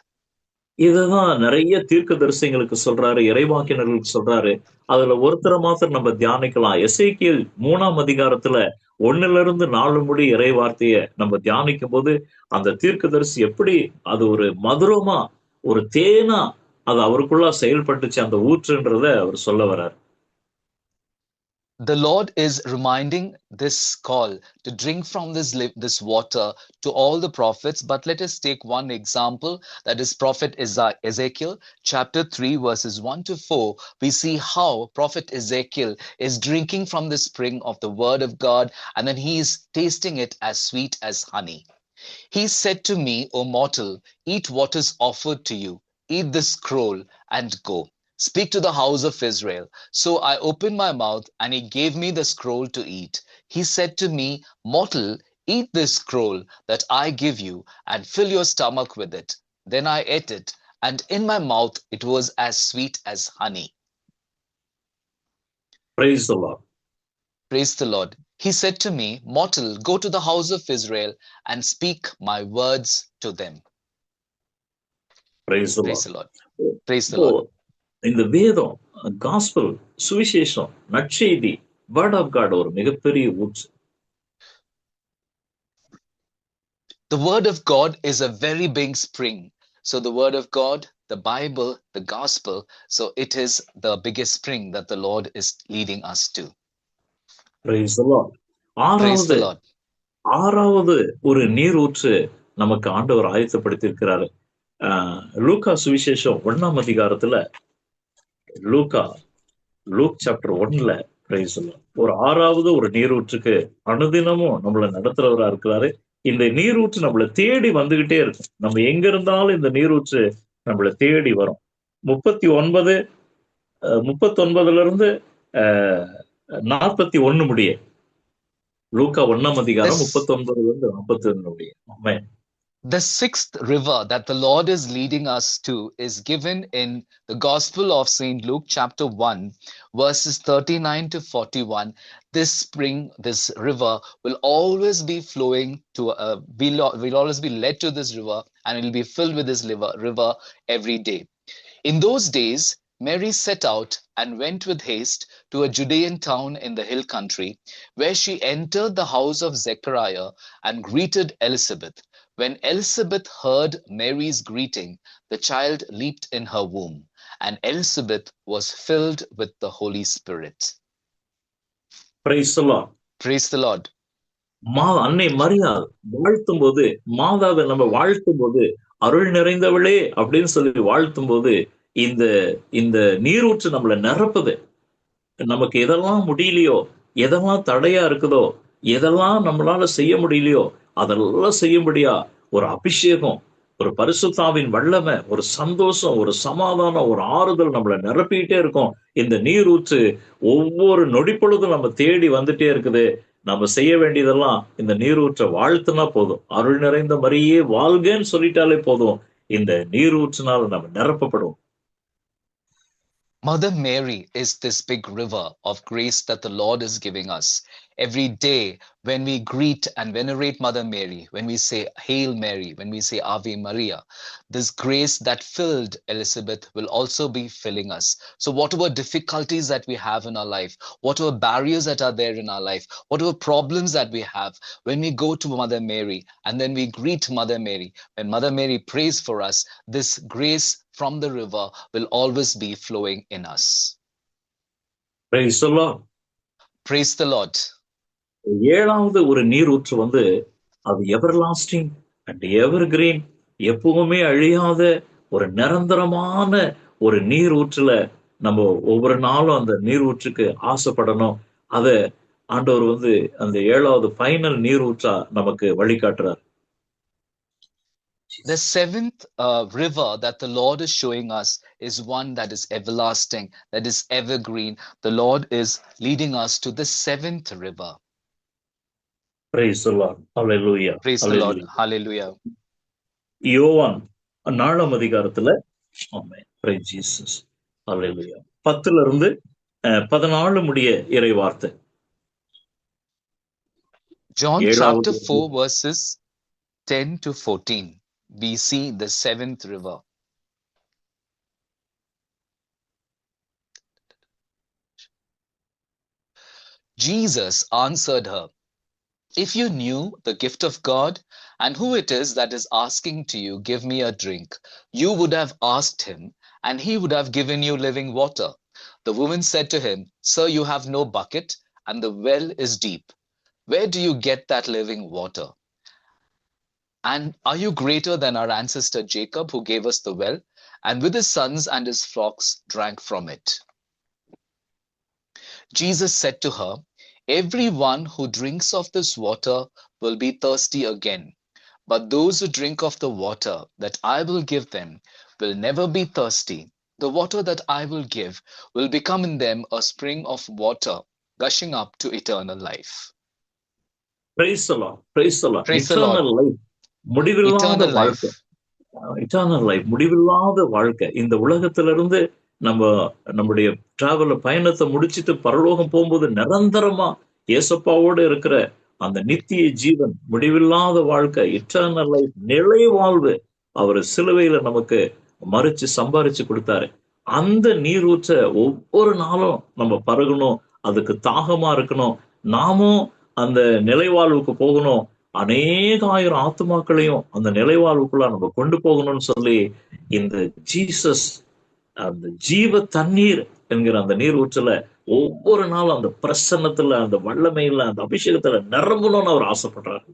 இதுதான் நிறைய தீர்க்கதரிசிகளுக்கு சொல்றாரு, இறைவாக்கினர்களுக்கு சொல்றாரு. அதுல ஒருத்தரை மாத்திரம் நம்ம தியானிக்கலாம். எசேக்கியேல் 3ஆம் அதிகாரத்துல 1-4 முடி இறை வார்த்தைய நம்ம தியானிக்கும் போது அந்த தீர்க்கதரிசி எப்படி அது ஒரு மதுரமா, ஒரு தேனா அது அவருக்குள்ள செயல்பட்டுச்சு அந்த ஊற்றுன்றத அவர் சொல்ல வர்றார். The Lord is reminding this call to drink from this water to all the prophets. But let us take one example, that is Prophet Ezekiel, chapter 3, verses 1 to 4. We see how Prophet Ezekiel is drinking from the spring of the word of God, and then he is tasting it as sweet as honey. He said to me, O mortal, eat what is offered to you, eat this scroll and go. Speak to the house of Israel. So I opened my mouth, and he gave me the scroll to eat. He said to me, Mortal, eat this scroll that I give you, and fill your stomach with it. Then I ate it, and in my mouth it was as sweet as honey. Praise the Lord. Praise the Lord. He said to me, Mortal, go to the house of Israel and speak my words to them. Praise the Praise Lord. the Lord. Praise the இப்போ Lord. இந்த வேதம், gospel, சுவிசேஷம், நற்செய்தி, word of God ஒரு மிகப்பெரிய ஊற்று. The word of God is a very big spring. So the word of God, the Bible, the gospel, so it is the biggest spring that the Lord is leading us to. Praise the Lord. Praise the Lord. ஆறாவது ஒரு நீரூற்று நமக்கு ஆண்டவர் ஆயத்தப்படுத்தி இருக்கிறாரு. லூக்கா சுவிசேஷம் 1ஆம் அதிகாரத்துல லூக் சாப்டர் 1ல பிரைஸ் ஒரு ஆறாவது ஒரு நீரூற்றுக்கு அனுதினமும் நம்மளை நடத்துறவரா இருக்கிறாரு. இந்த நீரூற்று நம்மளை தேடி வந்துகிட்டே இருக்கும். நம்ம எங்க இருந்தாலும் இந்த நீரூற்று நம்மளை தேடி வரும். 39 இருந்து 41 முடிய, லூக்கா 1ஆம் அதிகாரம் 39 இருந்து 41 முடிய. ஆமென். The sixth river that the Lord is leading us to is given in the Gospel of St. Luke, chapter 1, verses 39 to 41. This spring, this river will always be flowing to, will always be led to this river, and it will be filled with this river every day. In those days, Mary set out and went with haste to a Judean town in the hill country, where she entered the house of Zechariah and greeted Elizabeth. When Elizabeth heard Mary's greeting, the child leaped in her womb, and Elizabeth was filled with the Holy Spirit. Praise the Lord. Praise the Lord. அன்னை மரியாள் வாழ்த்தும் போது, மாதாவை நம்ம வாழ்த்தும் போது, அருள் நிறைந்தவளே அப்படின்னு சொல்லி வாழ்த்தும் போது, இந்த இந்த நீரூற்று நம்மளை நிரப்புது. நமக்கு எதெல்லாம் முடியலையோ, எதெல்லாம் தடையா இருக்குதோ, எதெல்லாம் நம்மளால செய்ய முடியலையோ அதெல்லாம் செய்யும்படியா ஒரு அபிஷேகம், ஒரு பரிசுத்தாவின் வல்லமை, ஒரு சந்தோஷம், ஒரு சமாதானம், ஒரு ஆறுதல் நம்மளை நிரப்பிக்கிட்டே இருக்கும். இந்த நீரூற்று ஒவ்வொரு நொடிப்பொழுதும் நம்ம தேடி வந்துட்டே இருக்குது. நம்ம செய்ய வேண்டியதெல்லாம் இந்த நீரூற்றை வாழ்த்துனா போதும். அருள் நிறைந்த மரியே வாழ்கன்னு சொல்லிட்டாலே போதும். இந்த நீரூற்றினால் நம்ம நிரப்பப்படும். Mother Mary is this big river of grace that the Lord is giving us. Every day, when we greet and venerate Mother Mary, when we say Hail Mary, when we say Ave Maria, this grace that filled Elizabeth will also be filling us. So whatever difficulties that we have in our life, whatever barriers that are there in our life, whatever problems that we have, when we go to Mother Mary and then we greet Mother Mary, when Mother Mary prays for us, this grace from the river will always be flowing in us. Praise the Lord. Praise the Lord. ஏழாவது ஒரு நீரூற்று அது எவர் lasting and ever green, எப்பவுமே அழியாத ஒரு நிரந்தரமான ஒரு நீர் ஊற்றுல நம்ம ஒவ்வொரு நாளும் அந்த நீர் ஊற்றுக்கு ஆசைப்படணும். அத ஆண்டவர் அந்த 7வது ஃபைனல் நீர் ஊற்றா நமக்கு வழிகாட்டுறார். The seventh river that the Lord is showing us is one that is everlasting, that is evergreen. The Lord is leading us to the seventh river. Praise the Lord. Hallelujah. Praise the Lord. Hallelujah. Hallelujah. யோவான் 4ஆம் அதிகாரத்துல ஆமென். Praise Jesus. Hallelujah. 10ல இருந்து 14 முடிய இறை வார்த்தை. John chapter 7வது 4 verses 10 to 14. We see the seventh river. Jesus answered her, "If you knew the gift of God and who it is that is asking to you, 'Give me a drink,' you would have asked him, and he would have given you living water." The woman said to him, "Sir, you have no bucket, and the well is deep. Where do you get that living water? And are you greater than our ancestor Jacob, who gave us the well, and with his sons and his flocks drank from it?" Jesus said to her, "Everyone who drinks of this water will be thirsty again. But those who drink of the water that I will give them will never be thirsty. The water that I will give will become in them a spring of water gushing up to eternal life." Praise the Lord. Praise the Lord. Praise the Eternal Lord. life. முடிவில்லாத Eternal வாழ்க்கை. life. Eternal life, முடிவில்லாத வாழ்க்கை. இந்த உலகத்திலிருந்து நம்ம நம்முடைய travel பயணத்தை முடிச்சிட்டு பரலோகம் போகும்போது நிரந்தரமா ஏசப்பாவோட இருக்கிற அந்த நித்திய ஜீவன், முடிவில்லாத வாழ்க்கை, இட்டர்னல் லைஃப், நிலை வாழ்வு அவர் சிலுவையில நமக்கு மறிச்சு சம்பாரிச்சு கொடுத்தாரு. அந்த நீரூற்ற ஒவ்வொரு நாளும் நம்ம பருகணும். அதுக்கு தாகமா இருக்கணும். நாமும் அந்த நிலைவாழ்வுக்கு போகணும். அநேக ஆயிரம் ஆத்துமாக்களையும் அந்த நிலைவாழ்வுக்குள்ள நம்ம கொண்டு போகணும்னு சொல்லி இந்த ஜீசஸ் அந்த ஜீவ தண்ணீர் என்கிற அந்த நீர் ஊற்றல ஒவ்வொரு நாளும் அந்த பிரசன்னத்துல, அந்த வல்லமையில, அந்த அபிஷேகத்துல நிரம்பணும்னு அவர் ஆசைப்படுறாரு.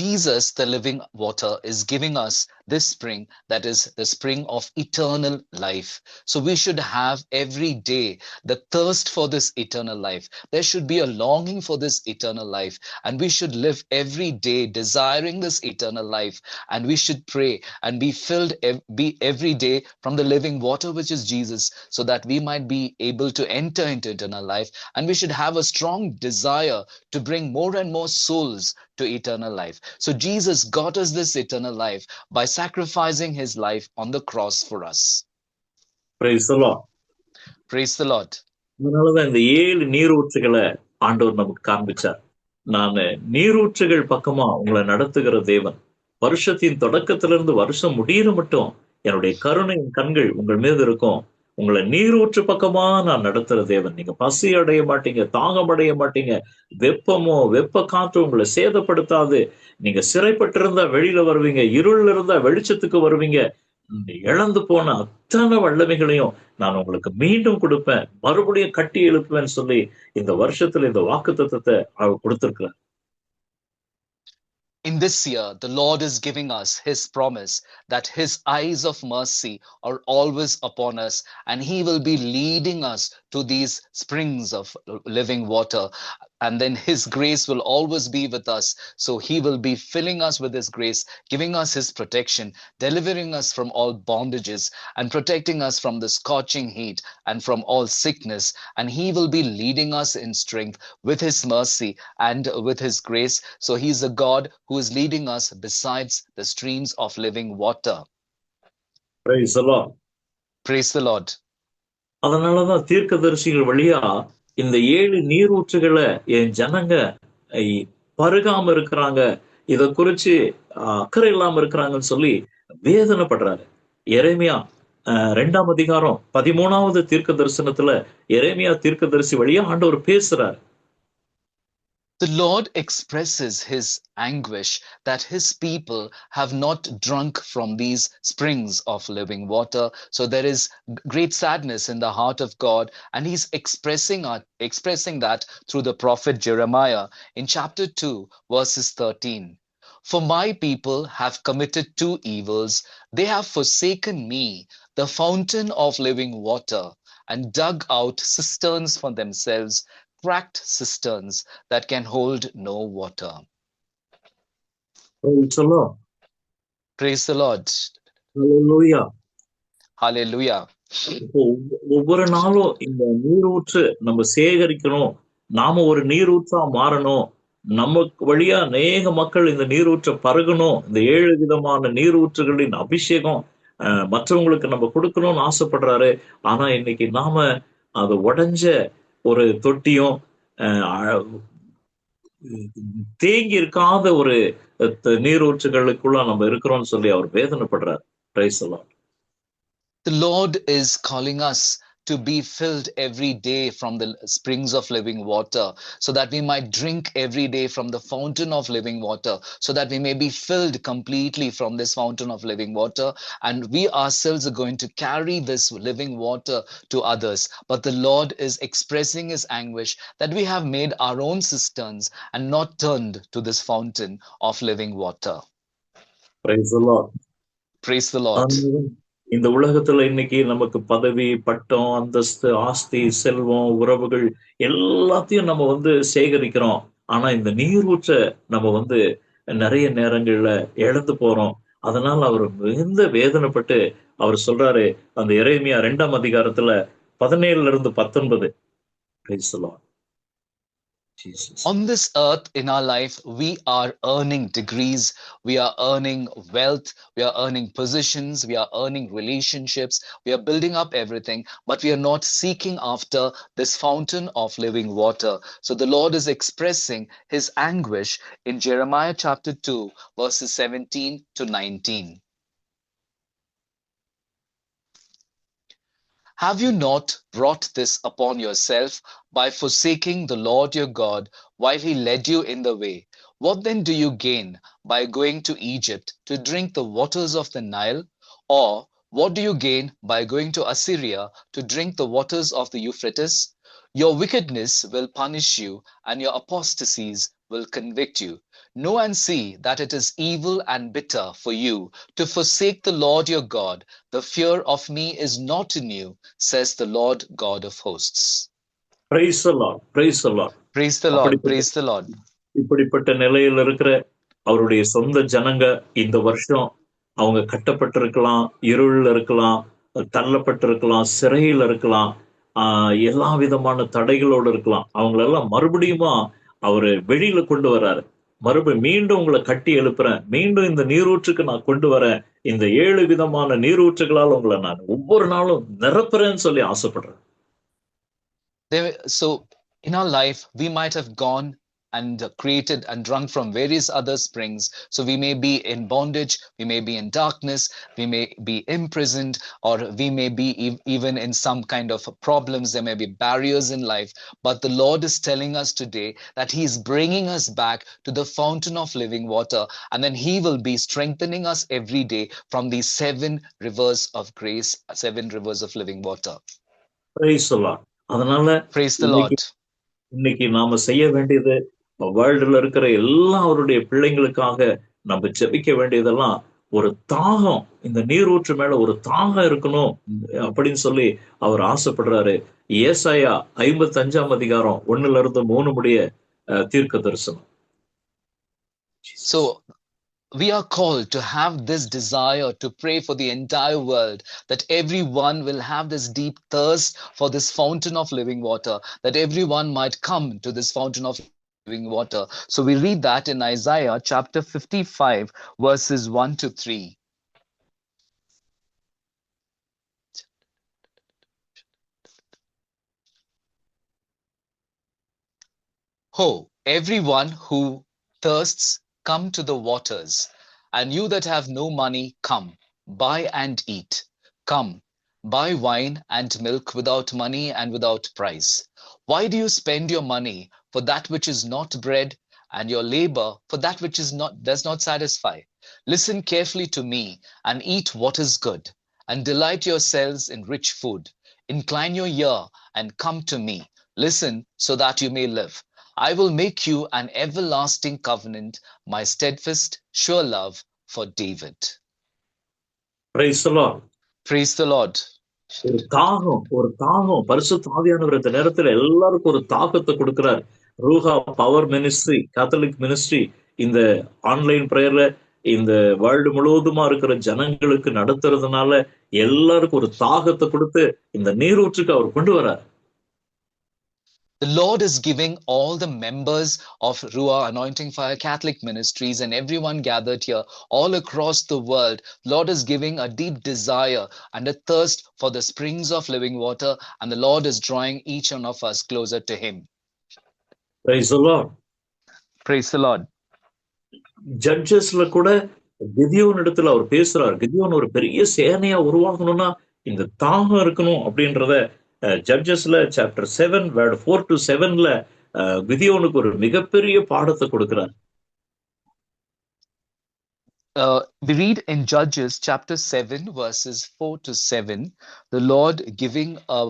Jesus, the living water, is giving us this spring that is the spring of eternal life. So we should have every day the thirst for this eternal life. There should be a longing for this eternal life, and we should live every day desiring this eternal life, and we should pray and be filled be every day from the living water, which is Jesus, so that we might be able to enter into eternal life. And we should have a strong desire to bring more and more souls to eternal life. So Jesus got us this eternal life by sacrificing his life on the cross for us. Praise the Lord. Praise the Lord. அதனாலதான் இந்த 7 நீரூற்றுகளை ஆண்டவர் நமக்கு காண்பிச்சார். நான் நீரூற்றுகள் பக்கமா உங்களை நடத்துகிற தேவன். வருஷத்தின் தொடக்கத்திலிருந்து வருஷம் முடியிற மட்டும் என்னுடைய கருணையின் கண்கள் உங்கள் மீது இருக்கும். உங்களை நீரூற்று பக்கமா நான் நடத்துற தேவன். நீங்க பசி அடைய மாட்டீங்க, தாகம் அடைய மாட்டீங்க. வெப்பமோ வெப்ப காற்று உங்களை சேதப்படுத்தாது. நீங்க சிறைப்பட்டிருந்தா வெளியில வருவீங்க, இருள் இருந்தா வெளிச்சத்துக்கு வருவீங்க. இழந்து போன அத்தனை வல்லமைகளையும் நான் உங்களுக்கு மீண்டும் கொடுப்பேன், மறுபடியும் கட்டி எழுப்புவேன்னு சொல்லி இந்த வருஷத்துல இந்த வாக்குத்தத்தத்தை அவர் கொடுத்திருக்கிறார். In this year, the Lord is giving us his promise that his eyes of mercy are always upon us, and he will be leading us to these springs of living water. And then his grace will always be with us. So he will be filling us with his grace, giving us his protection, delivering us from all bondages, and protecting us from the scorching heat and from all sickness. And he will be leading us in strength with his mercy and with his grace. So he is a God who is leading us besides the streams of living water. Praise the Lord. Praise the Lord. அதனாலதான் தீர்க்கதரிசிகள் வழியா இந்த 7 நீரூற்றுகளை என் ஜனங்க பருகாம இருக்கிறாங்க, இத குறிச்சு அக்கறை இல்லாம இருக்கிறாங்கன்னு சொல்லி வேதனைப்படுறாரு. எரேமியா 2ஆம் அதிகாரம் 13வது தீர்க்க தரிசனத்துல எரேமியா தீர்க்கதரிசி வழியா ஆண்டவர் பேசுறாரு. The Lord expresses his anguish that his people have not drunk from these springs of living water. So there is great sadness in the heart of God, and he's expressing that through the prophet Jeremiah in chapter 2, verses 13. For my people have committed two evils. They have forsaken me, the fountain of living water, and dug out cisterns for themselves, cracked cisterns that can hold no water. Praise the Lord. Praise the Lord. Hallelujah. Hallelujah. இப்போ ஒவ்வொரு நாளும் இந்த நீரூற்று நம்ம சேகரிக்கணும், நாம ஒரு நீரூற்றா மாறணும், நமக்கு வழியா அநேக மக்கள் இந்த நீரூற்றை பருகணும், இந்த 7 விதமான நீரூற்றுகளின் அபிஷேகம் மற்றவங்களுக்கு நம்ம கொடுக்கணும்னு ஆசைப்படுறாரு. ஆனா இன்னைக்கு நாம அது உடைஞ்ச ஒரு தொட்டியும் தேங்கி இருக்காத ஒரு நீரூற்றுகளுக்குள்ள நம்ம இருக்கிறோம்னு சொல்லி அவர் வேதனைப்படுறார். Praise the Lord. The Lord is calling us to be filled every day from the springs of living water, so that we might drink every day from the fountain of living water, so that we may be filled completely from this fountain of living water, and we ourselves are going to carry this living water to others. But the Lord is expressing his anguish that we have made our own cisterns and not turned to this fountain of living water. Praise the Lord. Praise the Lord. இந்த உலகத்துல இன்னைக்கு நமக்கு பதவி, பட்டம், அந்தஸ்து, ஆஸ்தி, செல்வம், உறவுகள் எல்லாத்தையும் நம்ம சேகரிக்கிறோம். ஆனா இந்த நீரூற்றை நம்ம நிறைய நேரங்கள்ல இழந்து போறோம். அதனால அவர் மிகுந்த வேதனைப்பட்டு அவர் சொல்றாரு, அந்த எரேமியா 2ஆம் அதிகாரத்துல 17-19. Praise the Lord. Jesus. On this earth, in our life, we are earning degrees, we are earning wealth, we are earning positions, we are earning relationships, we are building up everything, but we are not seeking after this fountain of living water. So the Lord is expressing his anguish in Jeremiah chapter 2, verses 17-19. Have you not brought this upon yourself by forsaking the Lord your God while he led you in the way? What then do you gain by going to Egypt to drink the waters of the Nile? Or what do you gain by going to Assyria to drink the waters of the Euphrates? Your wickedness will punish you, and your apostasies will convict you. Know and see that it is evil and bitter for you to forsake the Lord your God. The fear of me is not in you, says the Lord God of hosts. Praise the Lord. Praise the Lord. Praise the Lord. Praise the Lord. இப்படிப்பட்ட நிலையில் இருக்கிற அவருடைய சொந்த ஜனங்க இந்த வருஷம் அவங்க கட்டப்பட்டிருக்கலாம், இருள் இருக்கலாம், தள்ளப்பட்டிருக்கலாம், சிறையில் இருக்கலாம், எல்லா விதமான தடைகளோடு இருக்கலாம். அவங்களெல்லாம் மறுபடியுமா அவரு வெளியில கொண்டு வர்றாரு. மீண்டும் உங்களை கட்டி எழுப்புறேன், மீண்டும் இந்த நீரூற்றுக்கு நான் கொண்டு வரேன், இந்த 7 விதமான நீரூற்றுகளால் உங்களை நான் ஒவ்வொரு நாளும் நிரப்புறேன்னு சொல்லி ஆசைப்படுறேன். So in our life, we might have gone and created and drunk from various other springs. So we may be in bondage, we may be in darkness, we may be imprisoned, or we may be even in some kind of problems. There may be barriers in life. But the Lord is telling us today that he is bringing us back to the fountain of living water. And then he will be strengthening us every day from these 7 rivers of grace, 7 rivers of living water. Praise the Lord. அதனால Praise the Lord. இன்னைக்கு நாம செய்ய வேண்டியது, வேர்ல்டுல இருக்கிற எல்லா அவருடைய பிள்ளைங்களுக்காக நம்ம ஜெபிக்க வேண்டியதெல்லாம் ஒரு தாகம், இந்த நீரூற்று மேல ஒரு தாகம் இருக்கணும் அப்படின்னு சொல்லி அவர் ஆசைப்படுறாரு. ஏசாயா 55ஆம் அதிகாரம் 1-3 முடிய தீர்க்க தரிசனம். So we are called to have this desire to pray for the entire world, that everyone will have this deep thirst for this fountain of living water, that everyone might come to this fountain of living water. So we read that in Isaiah chapter 55, verses 1-3. Ho, everyone who thirsts, come to the waters, and you that have no money, come, buy and eat. Come, buy wine and milk without money and without price. Why do you spend your money for that which is not bread, and your labor for that which does not satisfy? Listen carefully to me, and eat what is good, and delight yourselves in rich food. Incline your ear and come to me. Listen so that you may live. I will make you an everlasting covenant, my steadfast, sure love for David. Praise the Lord. Praise the Lord. ஒரு தாகம் பரிசுத்த ஆவியானவர் இந்த நேரத்துல எல்லாருக்கும் ஒரு தாகத்தை கொடுக்கிறார். Ruah power ministry, Catholic ministry இந்த ஆன்லைன் பிரேயர்ல இந்த வேர்ல்டு முழுவதுமா இருக்கிற ஜனங்களுக்கு நடத்துறதுனால எல்லாருக்கும் ஒரு தாகத்தை கொடுத்து இந்த நீரூற்றுக்கு அவர் கொண்டு வரார். The Lord is giving all the members of Ruah Anointing Fire Catholic Ministries and everyone gathered here all across the world. Lord is giving a deep desire and a thirst for the springs of living water, and the Lord is drawing each one of us closer to Him. Praise the Lord. Praise the Lord. ஜட்ஜஸ்ல கூட கிதியோன் இடத்துல அவர் பேசுறார். கிதியோன் ஒரு பெரிய சேனையா உருவாகணும்னா இந்த தாகம் இருக்கணும் அப்படின்றத ஜட்ஜஸ்ல chapter 7 word 4 to 7ல கிதியோனுக்கு ஒரு மிகப்பெரிய பாடத்தை கொடுக்கிறார். We read in Judges chapter 7 verses 4 to 7, the Lord giving a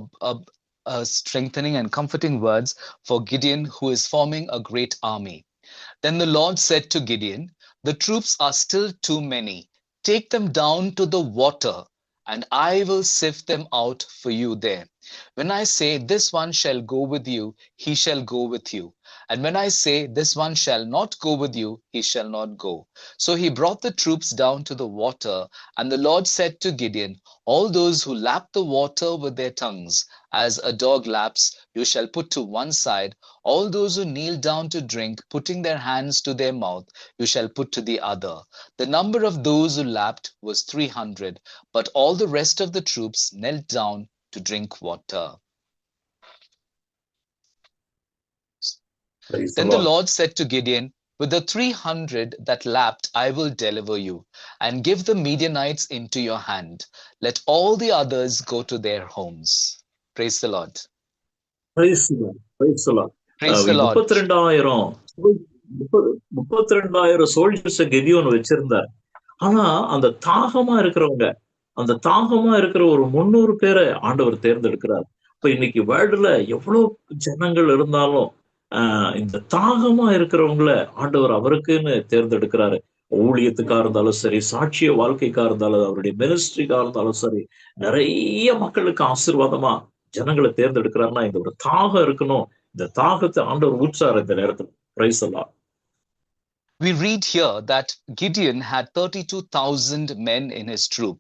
strengthening and comforting words for Gideon, who is forming a great army. Then the Lord said to Gideon, "The troops are still too many. Take them down to the water, and I will sift them out for you there. When I say, this one shall go with you, he shall go with you. And when I say, this one shall not go with you, he shall not go." So he brought the troops down to the water, and the Lord said to Gideon, "All those who lap the water with their tongues, as a dog laps, you shall put to one side. All those who kneel down to drink, putting their hands to their mouth, you shall put to the other." The number of those who lapped was 300, but all the rest of the troops knelt down to drink water. Then the Lord said to Gideon, "With the 300 that lapped, I will deliver you, and give the Midianites into your hand. Let all the others go to their homes." Praise the Lord. Praise the Lord. Praise the Lord. Praise the Lord. 32,000 soldiers கெதியோன் வச்சிருந்தார். ஆனா அந்த தாகமா இருக்கிறவங்க, அந்த தாகமா இருக்கிற ஒரு 300 பேரை ஆண்டவர் தேர்ந்தெடுக்கிறார். இப்ப இன்னைக்கு வேர்ல்டுல எவ்வளவு ஜனங்கள் இருந்தாலும் இந்த தாகமா இருக்கிறவங்கள ஆண்டவர் அவருக்குன்னு தேர்ந்தெடுக்கிறாரு. ஊழியத்துக்கா இருந்தாலும் சரி, சாட்சிய வாழ்க்கைக்கா இருந்தாலும், அவருடைய மினிஸ்ட்ரிக்கா இருந்தாலும் சரி, நிறைய மக்களுக்கு ஆசீர்வாதமா ஜனங்களை தேர்ந்தெடுக்கிறாருன்னா இந்த ஒரு தாகம் இருக்கணும். இந்த தாகத்தை ஆண்டவர் ஊற்றாரு இந்த நேரத்துல. Price the Lord. We read here that Gideon had 32,000 men in his troop,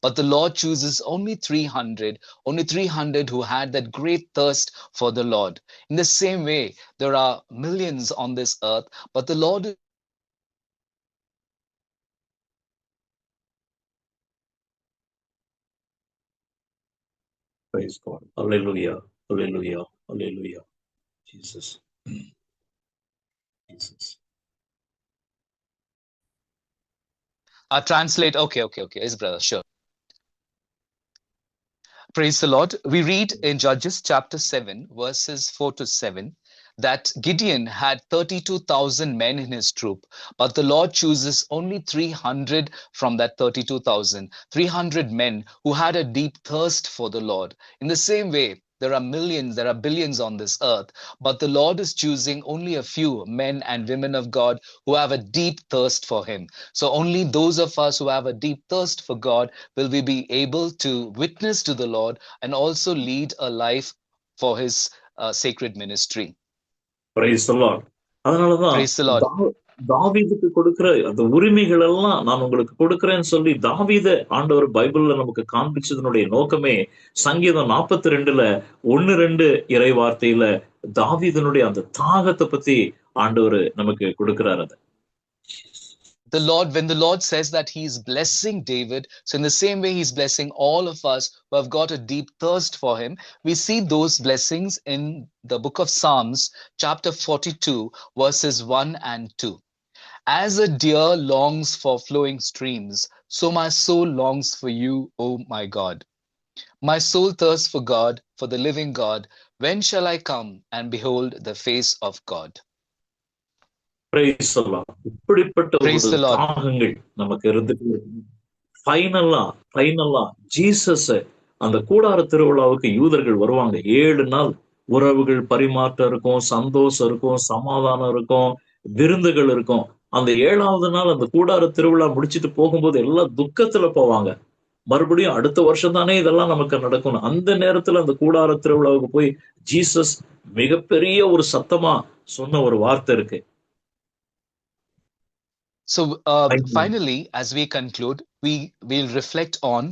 but the Lord chooses only 300 who had that great thirst for the Lord. In the same way, there are millions on this earth, but the Lord Praise God. Hallelujah. Hallelujah. Hallelujah. Jesus. Jesus. Translate. Okay. Yes, brother. Sure. Praise the Lord. We read in Judges chapter 7, verses 4 to 7, that Gideon had 32,000 men in his troop, but the Lord chooses only 300 from that 32,000, 300 men who had a deep thirst for the Lord. In the same way, there are millions, there are billions on this earth, but the Lord is choosing only a few men and women of God who have a deep thirst for Him. So only those of us who have a deep thirst for God will we be able to witness to the Lord and also lead a life for His sacred ministry. Praise the Lord. அதனாலதான் தாவீதுக்கு கொடுக்கிற அந்த உரிமைகள் எல்லாம் நான் உங்களுக்கு கொடுக்கிறேன்னு சொல்லி தாவீத ஆண்டவர் பைபிள்ல நமக்கு காண்பிச்சதனுடைய நோக்கமே சங்கீதம் 42ல 1-2 இறை வார்த்தையில தாவீதனுடைய அந்த தாகத்தை பத்தி ஆண்டவர் நமக்கு கொடுக்கிறார். அதை when the Lord says that He is blessing David, so in the same way He's blessing all of us who have got a deep thirst for Him. We see those blessings in the book of Psalms, chapter 42, verses 1 and 2. "As a deer longs for flowing streams, so my soul longs for you, O my God. My soul thirsts for God, for the living God. When shall I come and behold the face of God?" இப்படிப்பட்ட ஒரு தாகங்கள் நமக்கு இருந்துட்டு ஃபைனலா Jesus அந்த கூடார திருவிழாவுக்கு யூதர்கள் வருவாங்க. 7 நாள் உறவுகள் பரிமாற்றம் இருக்கும், சந்தோஷம் இருக்கும், சமாதானம் இருக்கும், விருந்துகள் இருக்கும். அந்த 7வது நாள் அந்த கூடார திருவிழா முடிச்சிட்டு போகும்போது எல்லாம் துக்கத்துல போவாங்க. மறுபடியும் அடுத்த வருஷம் தானே இதெல்லாம் நமக்கு நடக்கணும். அந்த நேரத்துல அந்த கூடார திருவிழாவுக்கு போய் ஜீசஸ் மிகப்பெரிய ஒரு சத்தமா சொன்ன ஒரு வார்த்தை இருக்கு. So finally, as we conclude, we'll reflect on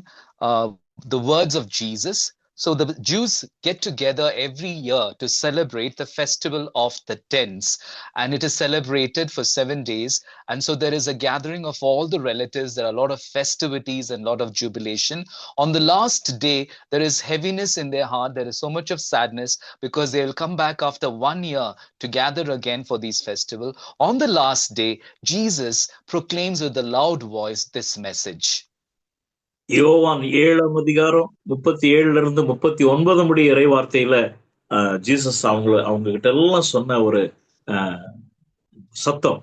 the words of Jesus. So the Jews get together every year to celebrate the festival of the tents, and it is celebrated for 7 days. And so there is a gathering of all the relatives. There are a lot of festivities and a lot of jubilation. On the last day, there is heaviness in their heart. There is so much of sadness because they will come back after 1 year to gather again for these festival. On the last day, Jesus proclaims with a loud voice this message. யோவான் 7ஆம் அதிகாரம் 37 39 முடிய இறை வார்த்தையில Jesus அவங்க கிட்ட எல்லாம் சொன்ன ஒரு சத்தம்.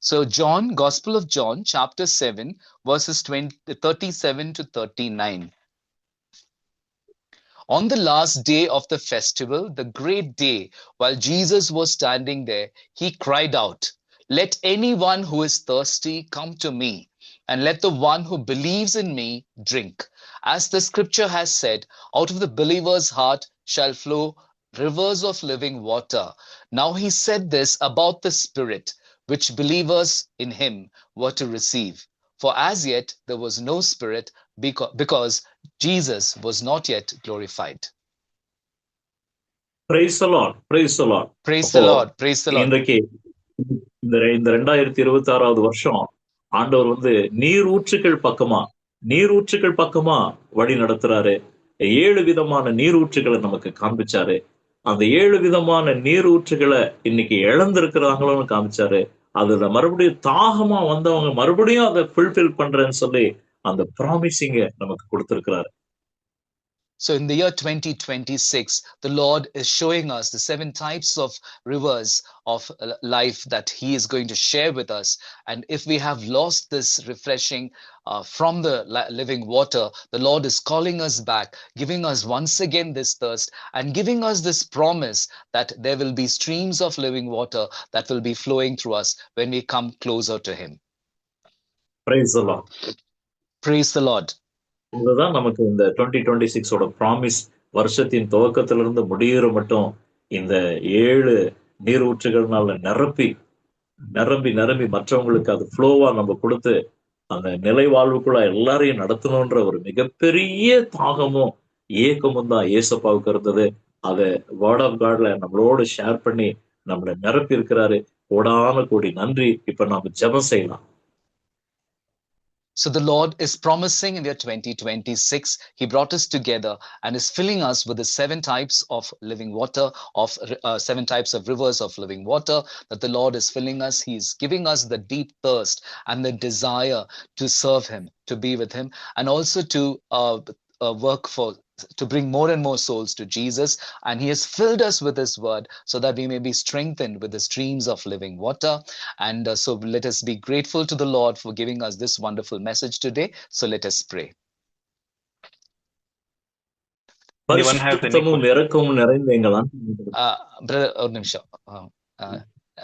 So John, Gospel of John, chapter 7, verses 37 to 39. On the last day of the festival, the great day, while Jesus was standing there, he cried out, "Let anyone who is thirsty come to me, and let the one who believes in me drink. As the scripture has said, out of the believer's heart shall flow rivers of living water." Now he said this about the Spirit, which believers in him were to receive. For as yet there was no Spirit, because Jesus was not yet glorified. Praise the Lord. Praise the Lord. Praise the Lord. Praise the Lord. இன்றைக்கு இந்த 2026வது வருஷம் ஆண்டவர் நீரூற்றுகள் பக்கமா வழி நடத்துறாரு. 7 விதமான நீரூற்றுகளை நமக்கு காண்பிச்சாரு. அந்த 7 விதமான நீரூற்றுகளை இன்னைக்கு இழந்திருக்கிறாங்களோன்னு காமிச்சாரு. அதுல மறுபடியும் தாகமா வந்தவங்க மறுபடியும் அதை ஃபுல்ஃபில் பண்றேன்னு சொல்லி அந்த ப்ராமிசிங்க நமக்கு கொடுத்திருக்கிறாரு. So in the year 2026, the Lord is showing us the 7 types of rivers of life that he is going to share with us. And if we have lost this refreshing from the living water, the Lord is calling us back, giving us once again this thirst and giving us this promise that there will be streams of living water that will be flowing through us when we come closer to him. Praise the Lord. Praise the Lord. இதுதான் நமக்கு இந்த 2026ஓட promise. வருஷத்தின் துவக்கத்திலிருந்து முடிகிற மட்டும் இந்த 7 நீரூற்றுகள்னால நிரம்பி மற்றவங்களுக்கு அது ஃப்ளோவா நம்ம கொடுத்து அந்த நிலை வாழ்வுக்குள்ள எல்லாரையும் நடத்தணும்ன்ற ஒரு மிகப்பெரிய தாகமும் ஏக்கமும் தான் ஏசப்பாவுக்கு இருந்தது. அதை வேர்ட் ஆஃப் காட்ல நம்மளோட ஷேர் பண்ணி நம்மளை நிரப்பி இருக்கிறாரு. கோடான கோடி நன்றி. இப்ப நாம ஜெபம் செய்யலாம். So the Lord is promising in the year 2026, he brought us together and is filling us with the 7 types of living water, of 7 types of rivers of living water that the Lord is filling us. He is giving us the deep thirst and the desire to serve him, to be with him, and also to work to bring more and more souls to Jesus. And he has filled us with his word so that we may be strengthened with the streams of living water. And so let us be grateful to the Lord for giving us this wonderful message today. So let us pray.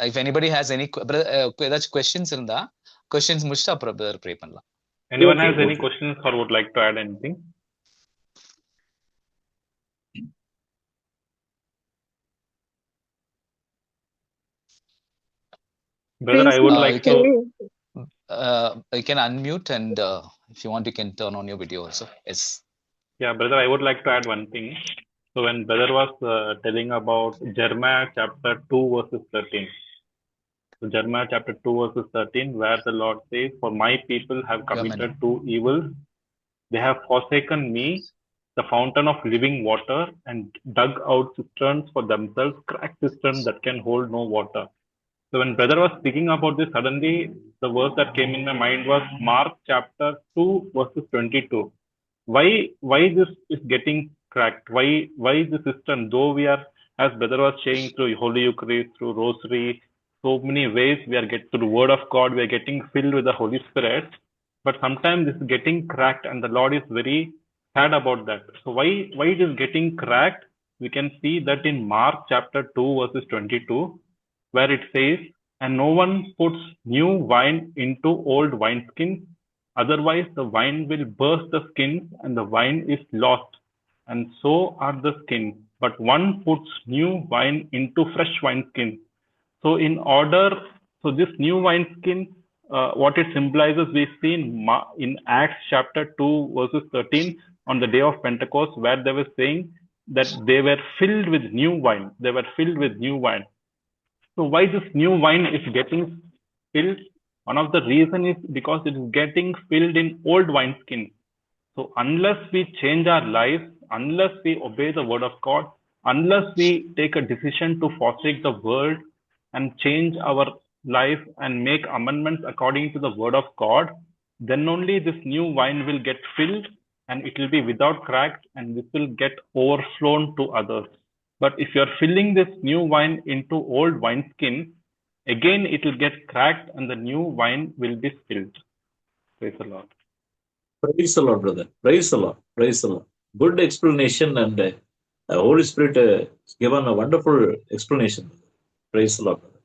If anybody has any questions in the questions, brother, pray panla. Anyone has any questions or would like to add anything? Brother, I would like to... You can unmute and if you want, you can turn on your video also. Yes. Yeah, brother, I would like to add one thing. So when brother was telling about Jeremiah chapter 2 verses 13. So Jeremiah chapter 2 verses 13, where the Lord says, "For my people have committed 2 evils. They have forsaken me, the fountain of living water, and dug out cisterns for themselves, cracked cisterns that can hold no water." So when brother was speaking about this, suddenly the verse that came in my mind was Mark chapter 2 verses 22. Why this is getting cracked? Why the cistern? Though we are, as brother was saying, through Holy Eucharist, through Rosary, so many ways we are getting through the Word of God, we are getting filled with the Holy Spirit. But sometimes this is getting cracked, and the Lord is very sad about that. So why it is getting cracked? we can see that in Mark chapter 2, verses 22, where it says, "And no one puts new wine into old wineskins, otherwise the wine will burst the skins and the wine is lost, and so are the skins. But one puts new wine into fresh wineskins." So this new wineskin, what it symbolizes, we see in Acts chapter 2, verses 13, on the day of Pentecost, where they were saying that they were filled with new wine. They were filled with new wine. So why this new wine is getting filled? One of the reason is because it is getting filled in old wineskins. So unless we change our lives, unless we obey the word of God, unless we take a decision to forsake the world and change our life and make amendments according to the word of God, then only this new wine will get filled and it will be without crack and this will get overflown to others. But if you're filling this new wine into old wineskin, again it will get cracked and the new wine will be spilled. Praise the Lord. Praise the Lord, brother. Praise the Lord. Praise the Lord. Good explanation, and the Holy Spirit has given a wonderful explanation. Praise the Lord, brother.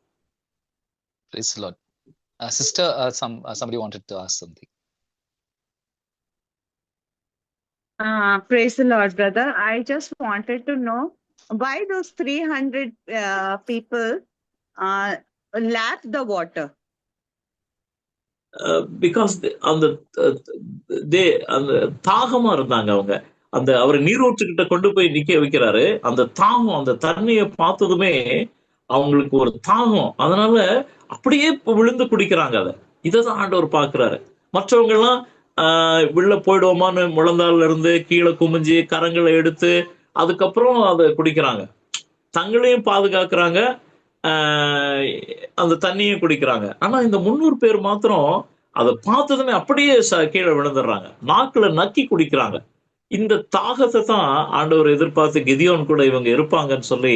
Praise the Lord. Sister, somebody wanted to ask something. Praise the Lord, brother. I just wanted to know why those 300 people lapped the water. Because அந்த தாகமா இருந்தாங்க அவங்க. அந்த அவர் நீரூற்றுக்கிட்ட கொண்டு போய் நிக்க வைக்கிறாரு. அந்த தாகம், அந்த தண்ணியை பார்த்ததுமே அவங்களுக்கு ஒரு தாகம். அதனால அப்படியே விழுந்து குடிக்கிறாங்க. இதைதான் ஆண்டவர் பார்க்கிறாரு. மற்றவங்க எல்லாம் உள்ள போயிடுவோமான்னு முழந்தால இருந்து கீழே குமிஞ்சு கரங்களை எடுத்து அதுக்கப்புறம் அதை குடிக்கிறாங்க. தங்களையும் பாதுகாக்கிறாங்க, அந்த தண்ணியும் குடிக்கிறாங்க. ஆனா இந்த 300 பேர் மாத்திரம் அதை பார்த்ததுமே அப்படியே கீழே விழுந்துடுறாங்க, நாக்குல நக்கி குடிக்கிறாங்க. இந்த தாகத்தை தான் ஆண்டவர் எதிர்பார்த்து கிதியோன் கூட இவங்க இருப்பாங்கன்னு சொல்லி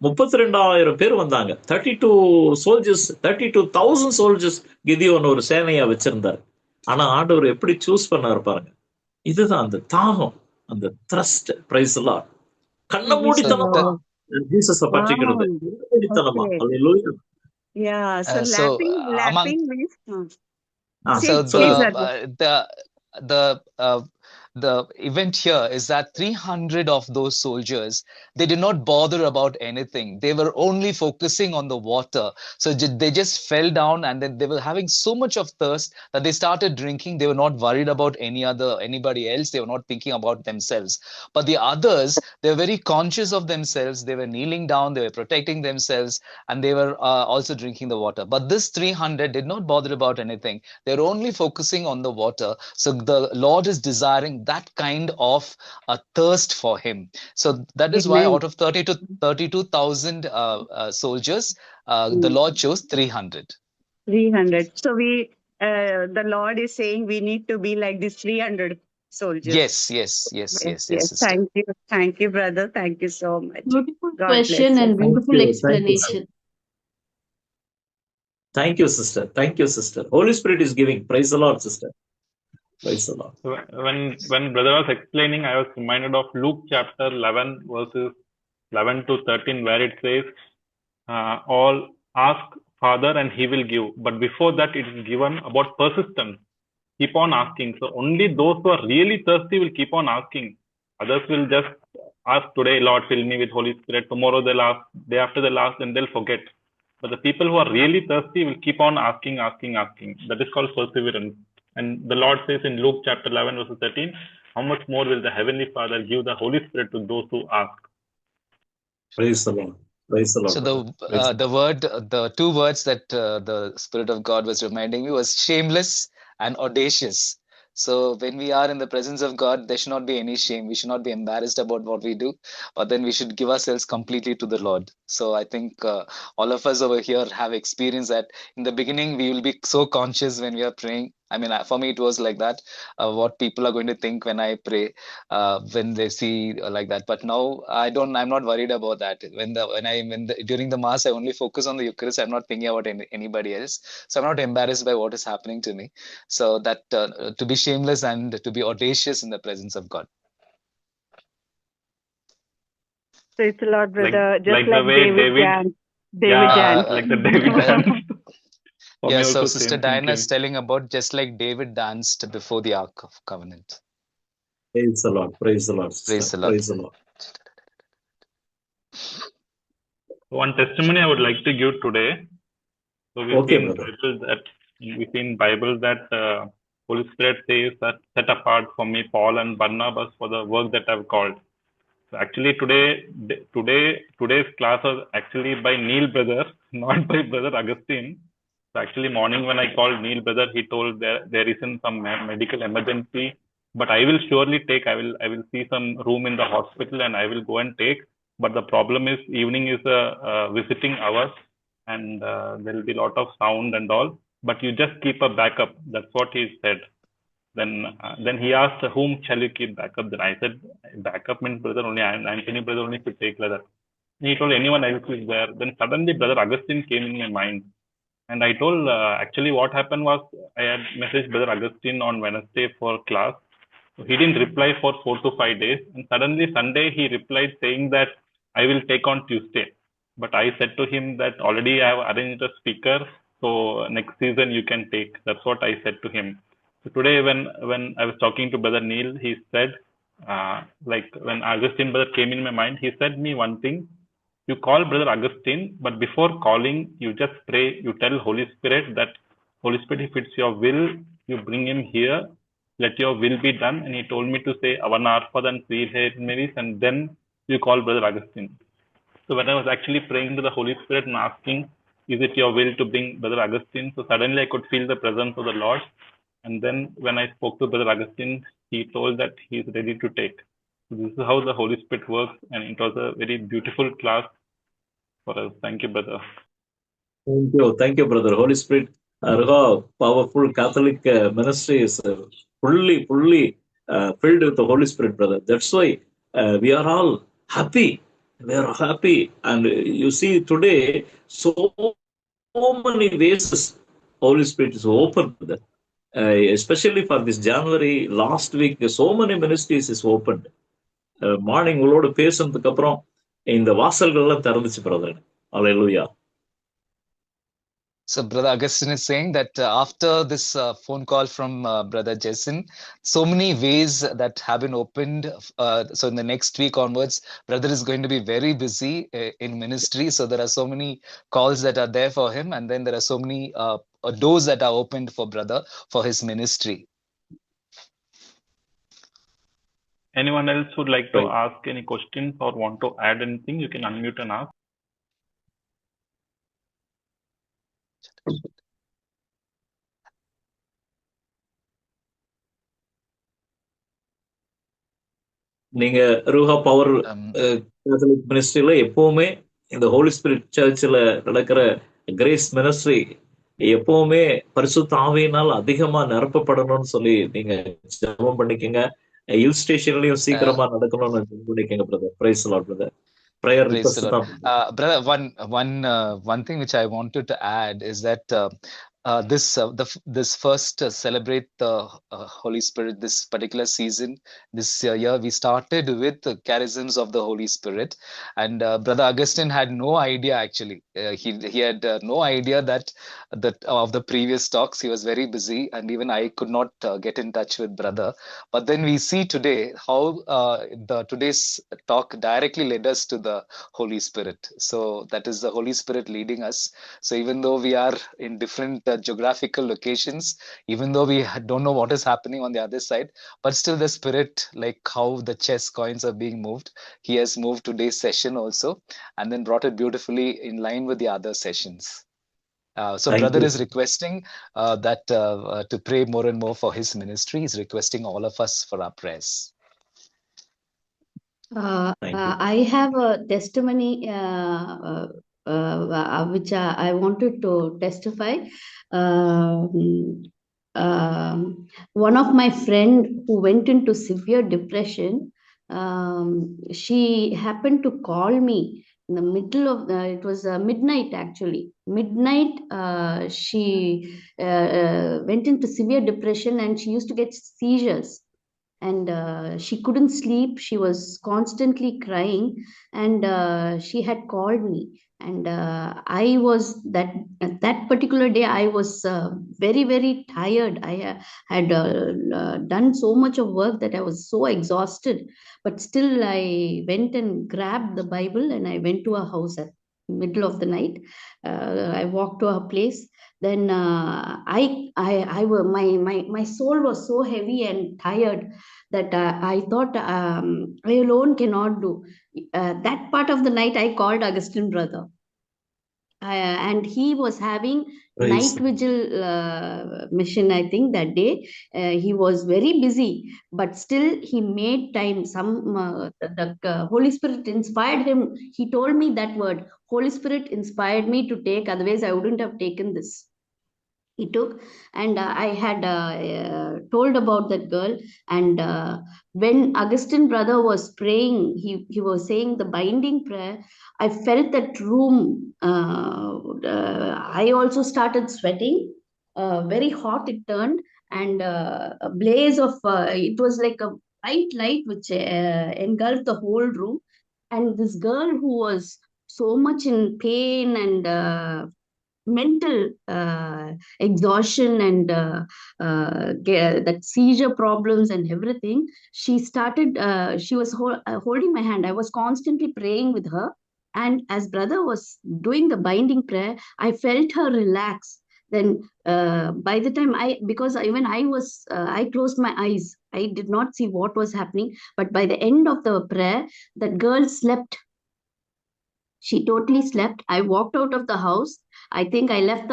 32,000 பேர் வந்தாங்க. 32,000 சோல்ஜர்ஸ் கிதியோன் ஒரு சேனையா வச்சிருந்தாரு. ஆனா ஆண்டவர் எப்படி சூஸ் பண்ணாரு பாருங்க. இதுதான் அந்த தாகம், அந்த த்ரஸ்ட். பிரைஸ் எல்லாம் கண்ண மூடித்தனமா ஜீசஸ பற்றிக்கிறது. The event here is that 300 of those soldiers, they did not bother about anything. They were only focusing on the water. So they just fell down, and then they were having so much of thirst that they started drinking. They were not worried about anybody else. They were not thinking about themselves. But the others, they were very conscious of themselves. They were kneeling down, they were protecting themselves, and they were also drinking the water. But this 300 did not bother about anything. They were only focusing on the water. So the Lord is desiring that kind of a thirst for him. So that is why out of 32,000 soldiers, the Lord chose 300. 300. So the Lord is saying we need to be like these 300 soldiers. Yes. Thank you, brother. Thank you so much. Beautiful question and beautiful explanation. Thank you, sister. Holy Spirit is giving. Praise the Lord, sister. Praise the Lord. When brother was explaining, I was reminded of Luke chapter 11, verses 11 to 13, where it says, all ask Father and he will give. But before that, it is given about persistence. Keep on asking. So only those who are really thirsty will keep on asking. Others will just ask today, Lord, fill me with Holy Spirit. Tomorrow they'll ask, day after they'll ask, and they'll forget. But the people who are really thirsty will keep on asking. That is called perseverance. And the Lord says in Luke chapter 11, verse 13, how much more will the Heavenly Father give the Holy Spirit to those who ask? Praise the Lord. Praise the Lord. So the two words that the Spirit of God was reminding me was shameless and audacious. So when we are in the presence of God, there should not be any shame. We should not be embarrassed about what we do, but then we should give ourselves completely to the Lord. So I think all of us over here have experienced that. In the beginning, we will be so conscious when we are praying. I mean, for me, it was like that, what people are going to think when I pray, when they see like that. But now I'm not worried about that. During the Mass, I only focus on the Eucharist. I'm not thinking about anybody else. So I'm not embarrassed by what is happening to me. So that to be shameless and to be audacious in the presence of God. Praise the Lord, brother. Just like like the way David danced. David yeah, danced. like the David dance. For Yeah, me so also Sister same thing Diana is came. telling about just like David danced before the Ark of Covenant. Praise the Lord. Praise the Lord, sister. Praise the Lord. Praise the Lord. One testimony I would like to give today. So we Okay, see in brother. Bible that Holy Spirit says that set apart for me Paul and Barnabas for the work that I've called. So actually today's class was actually by Neil brother, not by brother Augustine. So actually morning when I called Neil brother, he told there isn't some medical emergency, but I will surely take. I will see some room in the hospital and I will go and take. But the problem is evening is a visiting hours and there will be a lot of sound and all. But you just keep a backup. That's what he said. Then he asked, whom shall you keep backup? Then I said, backup means brother only, Anthony brother only should take like that. He told anyone else is there. Then suddenly brother Augustine came in my mind. And I told, actually what happened was I had messaged brother Augustine on Wednesday for class. So he didn't reply for 4 to 5 days. And suddenly Sunday he replied saying that I will take on Tuesday. But I said to him that already I have arranged a speaker. So next season you can take. That's what I said to him. So today when I was talking to brother Neil, he said, like when Augustine brother came in my mind, he said me one thing. You call brother Augustine, but before calling, you just pray. You tell Holy Spirit that Holy Spirit, if it's your will, you bring him here. Let your will be done. And he told me to say Avanarpad and 3 Hail Marys, and then you call brother Augustine. So when I was actually praying to the Holy Spirit and asking, is it your will to bring brother Augustine? So suddenly I could feel the presence of the Lord. And then when I spoke to brother Augustine, he told that he is ready to take. So this is how the Holy Spirit works, and it was a very beautiful class for us. Thank you, brother. Thank you, brother. Holy Spirit, powerful Catholic ministry is fully filled with the Holy Spirit, brother. That's why we are all happy. We are happy. And you see today, so many ways Holy Spirit is open, brother. Especially for this January, last week, so many ministries is opened. Morning, உங்களோட பேசுனதுக்கு அப்புறம் இந்த வாசல்கள்லாம் திறந்துச்சு, brother. Hallelujah. So Brother Augustine is saying that after this phone call from Brother Jason, so many ways that have been opened. So in the next week onwards, Brother is going to be very busy in ministry. So there are so many calls that are there for him. And then there are so many doors that are opened for Brother for his ministry. Anyone else would like to ask any questions or want to add anything? You can unmute and ask. நீங்க Ruah power Catholic மினிஸ்ட்ரியில எப்பவுமே இந்த Holi spirit சர்ச்சில் நடக்கிற grace ministry எப்பவுமே பரிசுத்த ஆவியினால் அதிகமா நிரப்பப்படணும்னு சொல்லி நீங்க ஜெபம் பண்ணிக்கங்க. ஹில் ஸ்டேஷன்லயும் சீக்கிரமா நடக்கணும்னு ஜெபம் பண்ணிக்கங்க, brother. Praise Lord, brother. Prayer request. Brother, one thing which I wanted to add is that this first celebrate the Holy Spirit this particular season, this year we started with the charisms of the Holy Spirit, and Brother Augustine had no idea actually. He had no idea that of the previous talks. He was very busy, and even I could not get in touch with Brother. But then we see today how today's talk directly led us to the Holy Spirit. So that is the Holy Spirit leading us. So even though we are in different geographical locations, even though we don't know what is happening on the other side, but still the Spirit, like how the chess coins are being moved, he has moved today's session also, and then brought it beautifully in line with the other sessions. So Thank brother you. is requesting that to pray more and more for his ministry. He's requesting all of us for our prayers. I have a testimony which I wanted to testify. One of my friend who went into severe depression, she happened to call me in the middle of it was midnight actually. Midnight, she went into severe depression and she used to get seizures. and she couldn't sleep. She was constantly crying, and she had called me. And I was that particular day, I was very, very tired. I had done so much of work that I was so exhausted. But still, I went and grabbed the Bible and I went to her house at middle of the night. I walked to her place. Then my soul was so heavy and tired that I thought, I alone cannot do. That part of the night, I called Augustine brother, and he was having Praise night vigil mission. I think that day he was very busy, but still he made time. The Holy Spirit inspired him. He told me that word. Holy Spirit inspired me to take. Otherwise, I wouldn't have taken this. He took, and I had told about that girl. And when Augustine brother was praying, he was saying the binding prayer. I felt that room. I also started sweating. Very hot it turned, and a blaze of it was like a bright light which engulfed the whole room. And this girl who was so much in pain and mental exhaustion and that seizure problems and everything, she started, she was holding my hand. I was constantly praying with her, and as brother was doing the binding prayer, I felt her relax. Then by the time because even I was I closed my eyes, I did not see what was happening. But by the end of the prayer, that girl slept. She totally slept. I walked out of the house. I think I left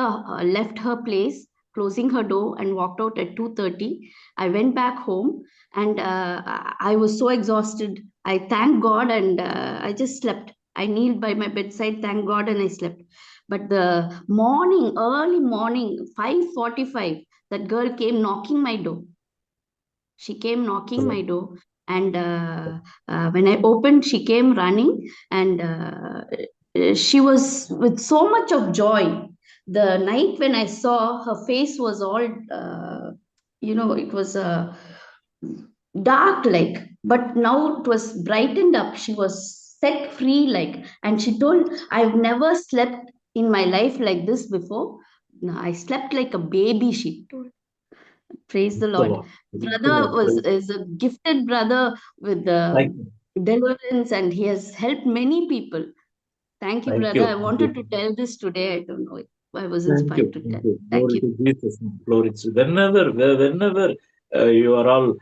her place, closing her door, and walked out at 2:30. I went back home, and I was so exhausted. I thanked God, and I just slept. I kneeled by my bedside, thanked God, and I slept. But the morning, early morning, 5:45, that girl came knocking my door. She came knocking my door, and when I opened, she came running, and she was with so much of joy. The night when I saw her face was all, it was dark, like, but now it was brightened up. She was set free, like, and she told, I've never slept in my life like this before. No, I slept like a baby, she told. Praise the Lord. Brother is a gifted brother with the deliverance, and he has helped many people. Thank you, brother. I wanted to tell this today. I don't know if I was inspired to tell. Thank you. Glory to Jesus. Glory to whenever you are all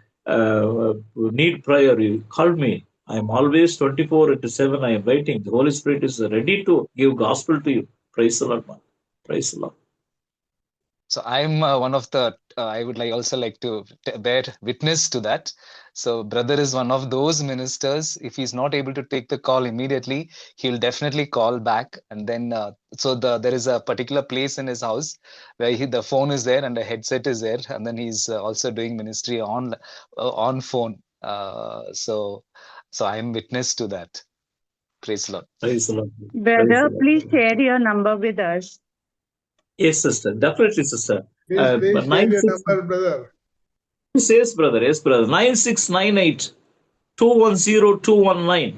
need prayer, you call me. I am always 24/7. I am waiting. The Holy Spirit is ready to give gospel to you. Praise the Lord, man. Praise the Lord. So I'm one of the, I would also like to bear witness to that. So brother is one of those ministers. If he's not able to take the call immediately, he'll definitely call back. And then, there is a particular place in his house where the phone is there and the headset is there. And then he's also doing ministry on phone. So I'm witness to that. Praise the Lord. Praise the Lord. Brother, please share your number with us. Yes, sister. Definitely, sister. Please share your number, brother. Yes, brother. Yes, brother. 9698 210 219.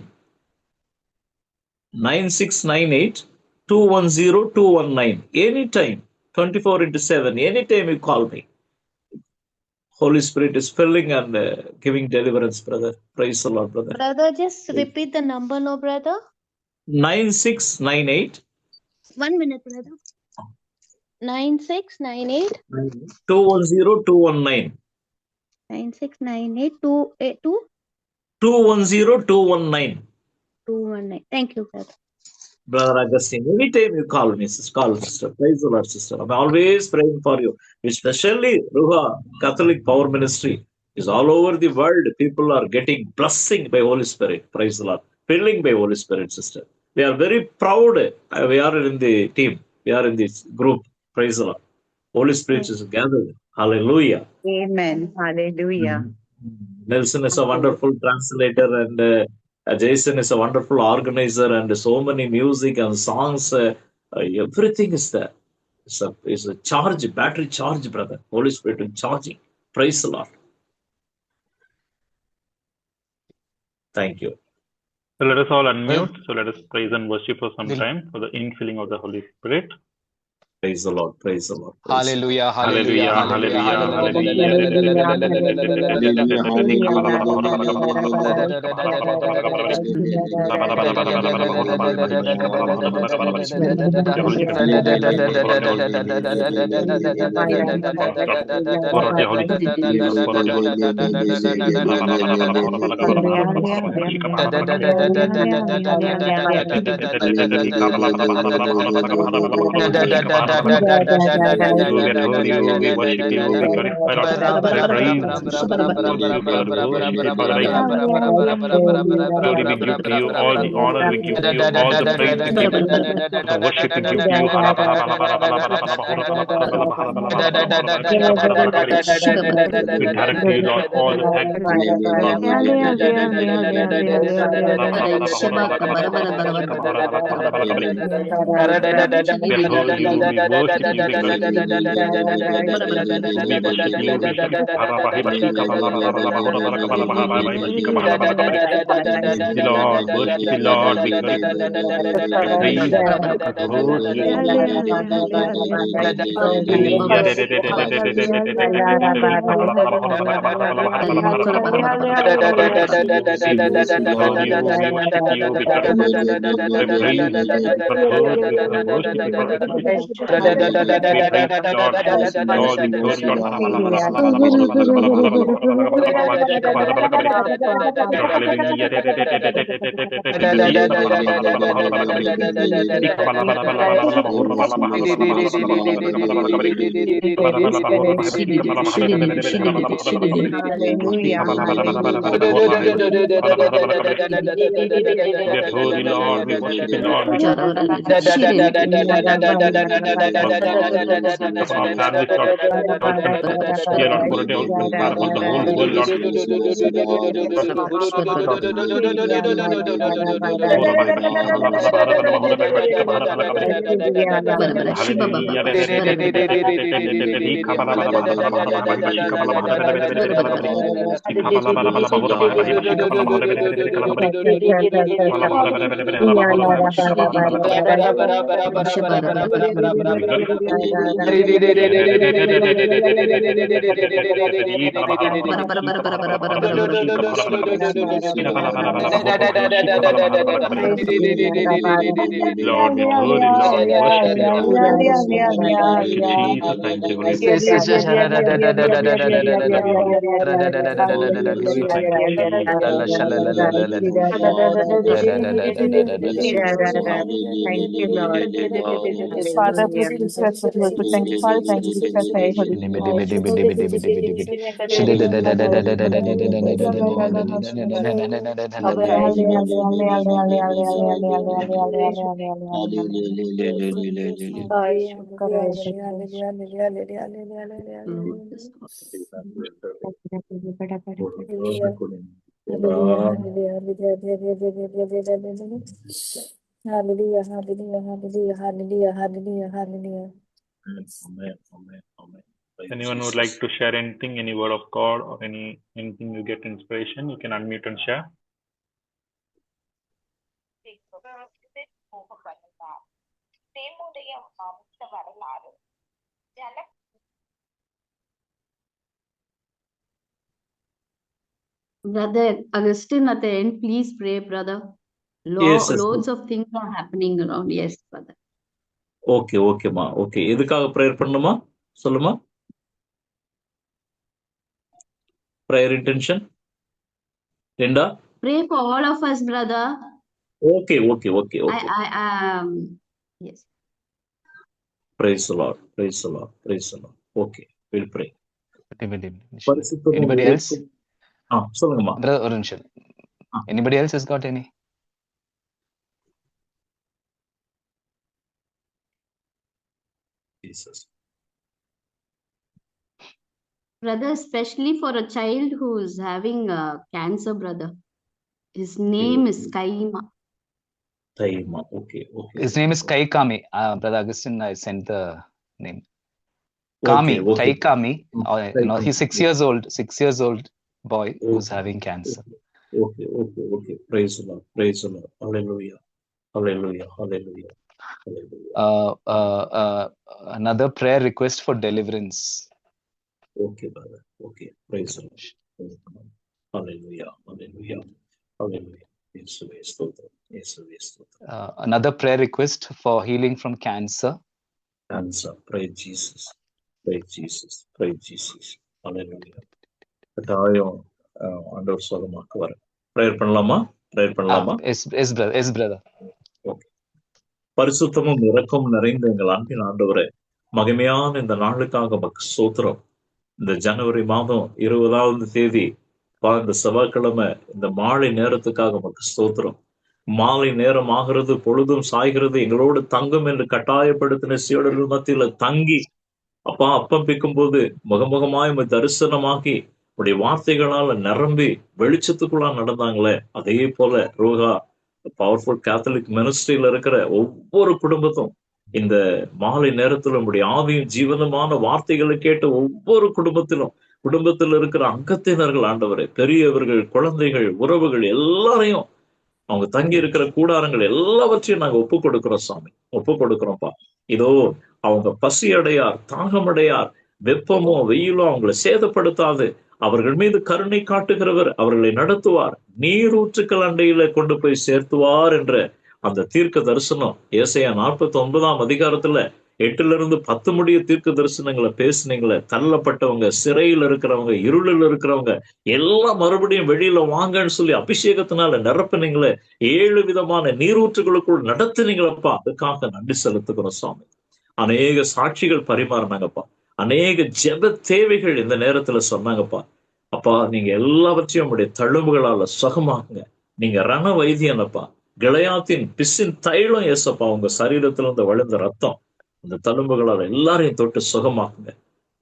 9698 210 219. Anytime, 24/7. Anytime you call me. Holy Spirit is filling and giving deliverance, brother. Praise the Lord, brother. Brother, just repeat the number, no, brother. 9698. 1 minute, brother. 9698 210 219. 9698 210 219. 219. Thank you, brother. Brother Augustine, anytime you call me, call sister. Praise the Lord, sister. I'm always praying for you. Especially Ruha Catholic Power Ministry is all over the world. People are getting blessing by Holy Spirit. Praise the Lord. Filling by Holy Spirit, sister. We are very proud. We are in the team. We are in this group. Praise the Lord. Holy Spirit is gathered. Hallelujah. Amen. Hallelujah. Nelson is a wonderful translator, and Jason is a wonderful organizer, and so many music and songs. Everything is there. It's a charge, battery charge, brother. Holy Spirit is charging. Praise the Lord. Thank you. So let us all unmute. So let us praise and worship for some time for the infilling of the Holy Spirit. Praise the Lord. Praise the Lord. Praise the Lord. Hallelujah, hallelujah, hallelujah, We worship you, we glorify Lord. We praise you, Brother Ghosh. Glory we give to you, all the honor we give to you, all the praise we give to you, all the worship we give to you. We direct to you, Lord, all the thanks. We adore you, we worship you, we glorify you. We worship you, we the Lord, worship the Lord, we glorify you. Praise we worship you, we glorify you. We praise you, we worship you, we praise Lord, all the glory, Lord. Holy Lord, we worship you, Lord. Our families, Lord, dear Lord, for the whole world, Lord. Lord, we adore you, Lord, we worship you, Lord. Thank you, Jesus. Thank you, Holy Spirit. Thank you, Lord. Father, please discuss what you want to thank Father, thank you, discuss Holy Hallelujah, hallelujah, hallelujah, hallelujah, hallelujah, hallelujah. Amen, amen, amen. Anyone would like to share anything, any word of God or anything you get inspiration, you can unmute and share. Brother Augustine, at the end, please pray, brother. Yes, yes. Loads of things are happening around. Yes, brother. Okay ஓகேம்மா okay எதுக்காக prayer பண்ணுமா சொல்லுமா prayer intention Linda? Pray for all of us, brother. Okay, okay, okay, okay. Yes. Praise the Lord, praise the Lord, praise the Lord. Okay, we'll pray. Anybody else? சொல்லுங்கம்மா. Brother, ஒரு நிமிஷம். Anybody else has got any? Jesus. Brother, especially for a child who is having cancer, brother. His name is Kaima. Kaima, okay, okay. His name is Kai Kami. Brother Augustine, I sent the name. Kami, Okay, okay. Kai Kami. He's 6 years old. 6 years old boy who's having cancer. Okay, okay, okay. Praise the Lord. Praise the Lord. Hallelujah. Hallelujah. Hallelujah. Hallelujah. Another prayer request for deliverance. Okay, brother. Okay. Praise the Lord. Praise the Lord. Hallelujah. Hallelujah. Hallelujah. Another prayer request for healing from cancer. Answer. Praise Jesus. Praise Jesus. Praise Jesus. Hallelujah. கட்டாயம் ஆண்டவர் சுகமாக்குவார். Prayer பண்ணலாமா? Prayer பண்ணலாமா? Yes, brother. Okay. பரிசுத்தமும் இரக்கமும் நிறைந்த எங்கள் அன்பின் ஆண்டவரே, மகிமையான இந்த நாளுக்காக உமக்கு ஸ்தோத்திரம். இந்த ஜனவரி மாதம் 20ஆவது தேதி இந்த செவ்வாய்க்கிழமை இந்த மாலை நேரத்துக்காக உமக்கு ஸ்தோத்திரம். மாலை நேரம் ஆகிறது, பொழுதும் சாய்கிறது, எங்களோடு தங்கும் என்று கட்டாயப்படுத்தின சீடர்கள் மத்தியில தங்கி அப்பா அப்பம் பிக்கும் போது முகமுகமாய் தரிசனமாகி உடைய வார்த்தைகளால நிரம்பி வெளிச்சத்துக்குள்ளா நடந்தாங்களே, அதே போல ரோகா பவர்ஃபுல் கேத்தலிக் மினிஸ்ட்ரியில இருக்கிற ஒவ்வொரு குடும்பத்தும் இந்த மாலை நேரத்தில் நம்முடைய ஆவியும் ஜீவனமான வார்த்தைகளை கேட்ட ஒவ்வொரு குடும்பத்தில் இருக்கிற அங்கத்தினர்கள் ஆண்டவரே, பெரியவர்கள், குழந்தைகள், உறவுகள் எல்லாரையும் அவங்க தங்கி இருக்கிற கூடாரங்கள் எல்லாவற்றையும் நாங்க ஒப்பு கொடுக்கிறோம் சாமி, ஒப்பு கொடுக்கிறோம்ப்பா. இதோ அவங்க பசி அடையார், தாகமடையார், வெப்பமோ வெயிலோ அவங்களை சேதப்படுத்தாது. அவர்கள் மீது கருணை காட்டுகிறவர் அவர்களை நடத்துவார், நீரூற்றுக்கள் அண்டையில கொண்டு போய் சேர்த்துவார் என்ற அந்த தீர்க்க தரிசனம் ஏசாயா 49ஆம் அதிகாரத்துல 8-10 முடிய தீர்க்க தரிசனங்களை பேசுனீங்களே. தள்ளப்பட்டவங்க, சிறையில் இருக்கிறவங்க, இருளில் இருக்கிறவங்க எல்லாம் மறுபடியும் வெளியில வாங்கன்னு சொல்லி அபிஷேகத்தினால நிரப்புனீங்களே. 7 விதமான நீரூற்றுகளுக்குள் நடத்துனீங்களப்பா. அதுக்காக நன்றி செலுத்துகிறோம் சுவாமி. அநேக சாட்சிகள் பரிமாறினாங்கப்பா. அநேக ஜெப தேவைகள் இந்த நேரத்துல சொன்னாங்கப்பா. அப்பா, நீங்க எல்லாவற்றையும் உங்களுடைய தழும்புகளால சுகமாக்குங்க. நீங்க ரண வைத்தியனப்பா. கிளையாத்தின் பிசின் தைலம் ஏசப்பா, உங்க சரீரத்துல இருந்து வழிந்த ரத்தம் அந்த தழும்புகளால் எல்லாரையும் தொட்டு சுகமாக்குங்க.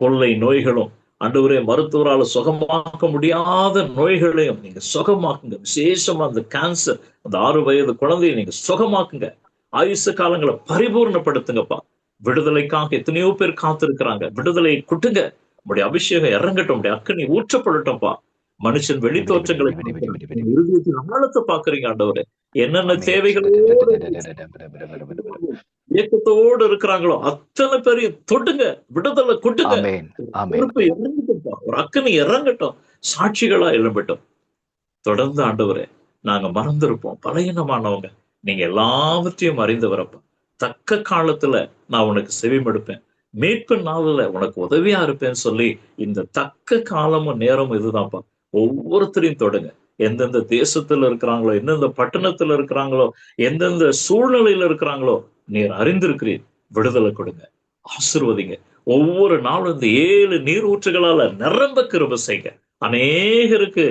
கொள்ளை நோய்களும் ஆண்டவரே, மருத்துவரால சுகமாக்க முடியாத நோய்களையும் நீங்க சுகமாக்குங்க. விசேஷமா அந்த கேன்சர், அந்த 6 வயது குழந்தையை நீங்க சுகமாக்குங்க. ஆயுச காலங்களை பரிபூர்ணப்படுத்துங்கப்பா. விடுதலைக்காக எத்தனையோ பேர் காத்திருக்கிறாங்க. விடுதலை குட்டுங்க. உடைய அபிஷேகம் இறங்கட்டும், உடைய அக்கனி ஊற்றப்படட்டும்பா. மனுஷன் வெளி தோற்றங்களை இருதயத்தின் ஆழத்தை பாக்குறீங்க ஆண்டவரே. என்னென்ன தேவைகளோடு இயக்கத்தோடு இருக்கிறாங்களோ அத்தனை பேரையும் தொட்டுங்க, விடுதலை கொட்டுங்க. பொறுப்பு இறங்கட்டும்பா, ஒரு அக்கனி இறங்கட்டும், சாட்சிகளா எழும்பட்டும். தொடர்ந்து ஆண்டவரே, நாங்க மறந்திருப்போம், பலகீனமானவங்க, நீங்க எல்லாவற்றையும் அறிந்தவரப்பா. தக்க காலத்துல நான் உனக்கு செவிமடுப்பேன், மீட்பு நாளில் உனக்கு உதவியா இருப்பேன்னு சொல்லி இந்த தக்க காலமும் நேரமும் இதுதான்ப்பா. ஒவ்வொருத்தரையும் தொடுங்க. எந்தெந்த தேசத்துல இருக்கிறாங்களோ, எந்தெந்த பட்டணத்துல இருக்கிறாங்களோ, எந்தெந்த சூழ்நிலையில இருக்கிறாங்களோ நீர் அறிந்திருக்கிறீர். விடுதலை கொடுங்க, ஆசீர்வதிங்க. ஒவ்வொரு நாளும் இந்த 7 நீர் ஊற்றுகளால நிரம்ப கிருபை செய்யுங்க. அநேகருக்கு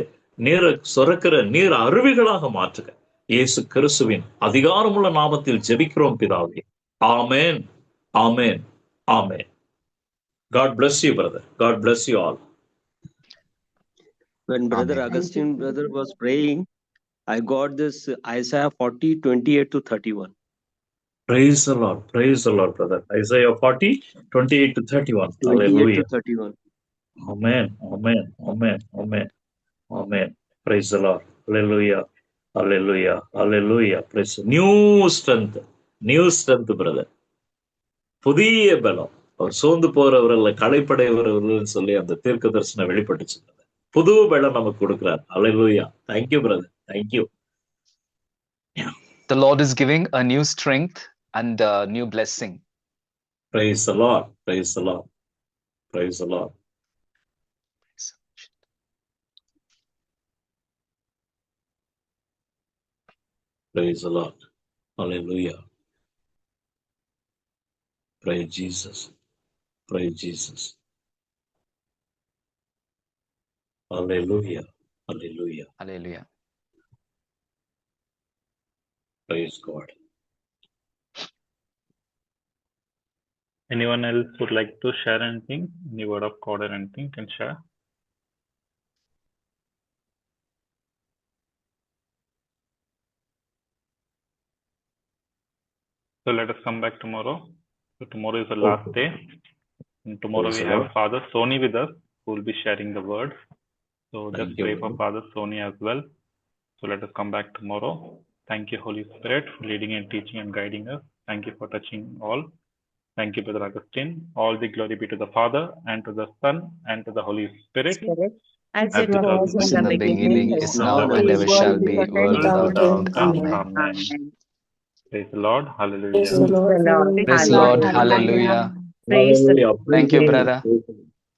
நீரை சுரக்கிற நீர் அருவிகளாக மாற்றுங்க. இயேசு கிறிஸ்துவின் அதிகாரமுள்ள நாமத்தில் ஜெபிக்கிறோம் பிதாவே. ஆமென், ஆமென், ஆமென். God bless you, brother. God bless you all. When Brother Augustine brother was praying, I got this Isaiah 40:28-31. Praise the Lord. Praise the Lord, brother. Isaiah 40:28-31. Hallelujah. 28-31. Amen. Amen. Amen. Amen. Amen. Praise the Lord. Hallelujah. Hallelujah. Hallelujah. Praise. New strength. New strength, brother. புதிய பலம். அவர் சோர்ந்து போறவர்கள், களைப்படையவர்கள் சொல்லி அந்த தீர்க்க தரிசனம் வெளிப்பட்டுச்சு. புது பலம் நமக்கு கொடுக்கிறார். Hallelujah. Thank you, brother. Thank you. Yeah. The Lord is giving a new strength and a new blessing. Praise the Lord. Praise the Lord. Praise the Lord. Praise the Lord. Hallelujah. Praise Jesus. Praise Jesus. Hallelujah. Hallelujah. Hallelujah. Praise God. Anyone else would like to share anything? Any word of God or anything can share? So let us come back tomorrow. So tomorrow is the last day. And tomorrow we have Father Sony with us, who will be sharing the word. So just pray for Father Sony as well. So let us come back tomorrow. Thank you, Holy Spirit, for leading and teaching and guiding us. Thank you for touching all. Thank you, Brother Augustine. All the glory be to the Father, and to the Son, and to the Holy Spirit. As As it it was was in the beginning, is is now, now, and ever shall be, world without end. Amen. Amen. Praise the Lord. Praise Hallelujah. the Praise Lord. the Lord. Praise the Lord. Hallelujah. Praise the Hallelujah. Lord. Praise Thank you, the Lord. brother.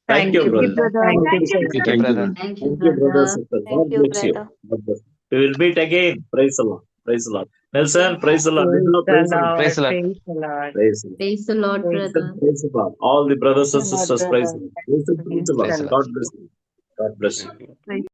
Thank you, Thank you, brother. brother. Thank you, Thank you, brother. Thank you, Thank you, brother, brother. sister. Thank God you, bless you. brother. God bless you. We will meet again. Praise the Lord. Praise the Lord. Nelson, praise the Lord. Praise Linda, the praise the Lord. Praise Lord. the Lord. Praise the Lord. Praise the Lord. Praise the Lord, Praise brother. Praise the Lord. All the brothers and the Lord, sisters, praise brother. the Lord. Praise the Praise Lord. Praise the Lord. God bless you. God bless you. Praise the Lord. Praise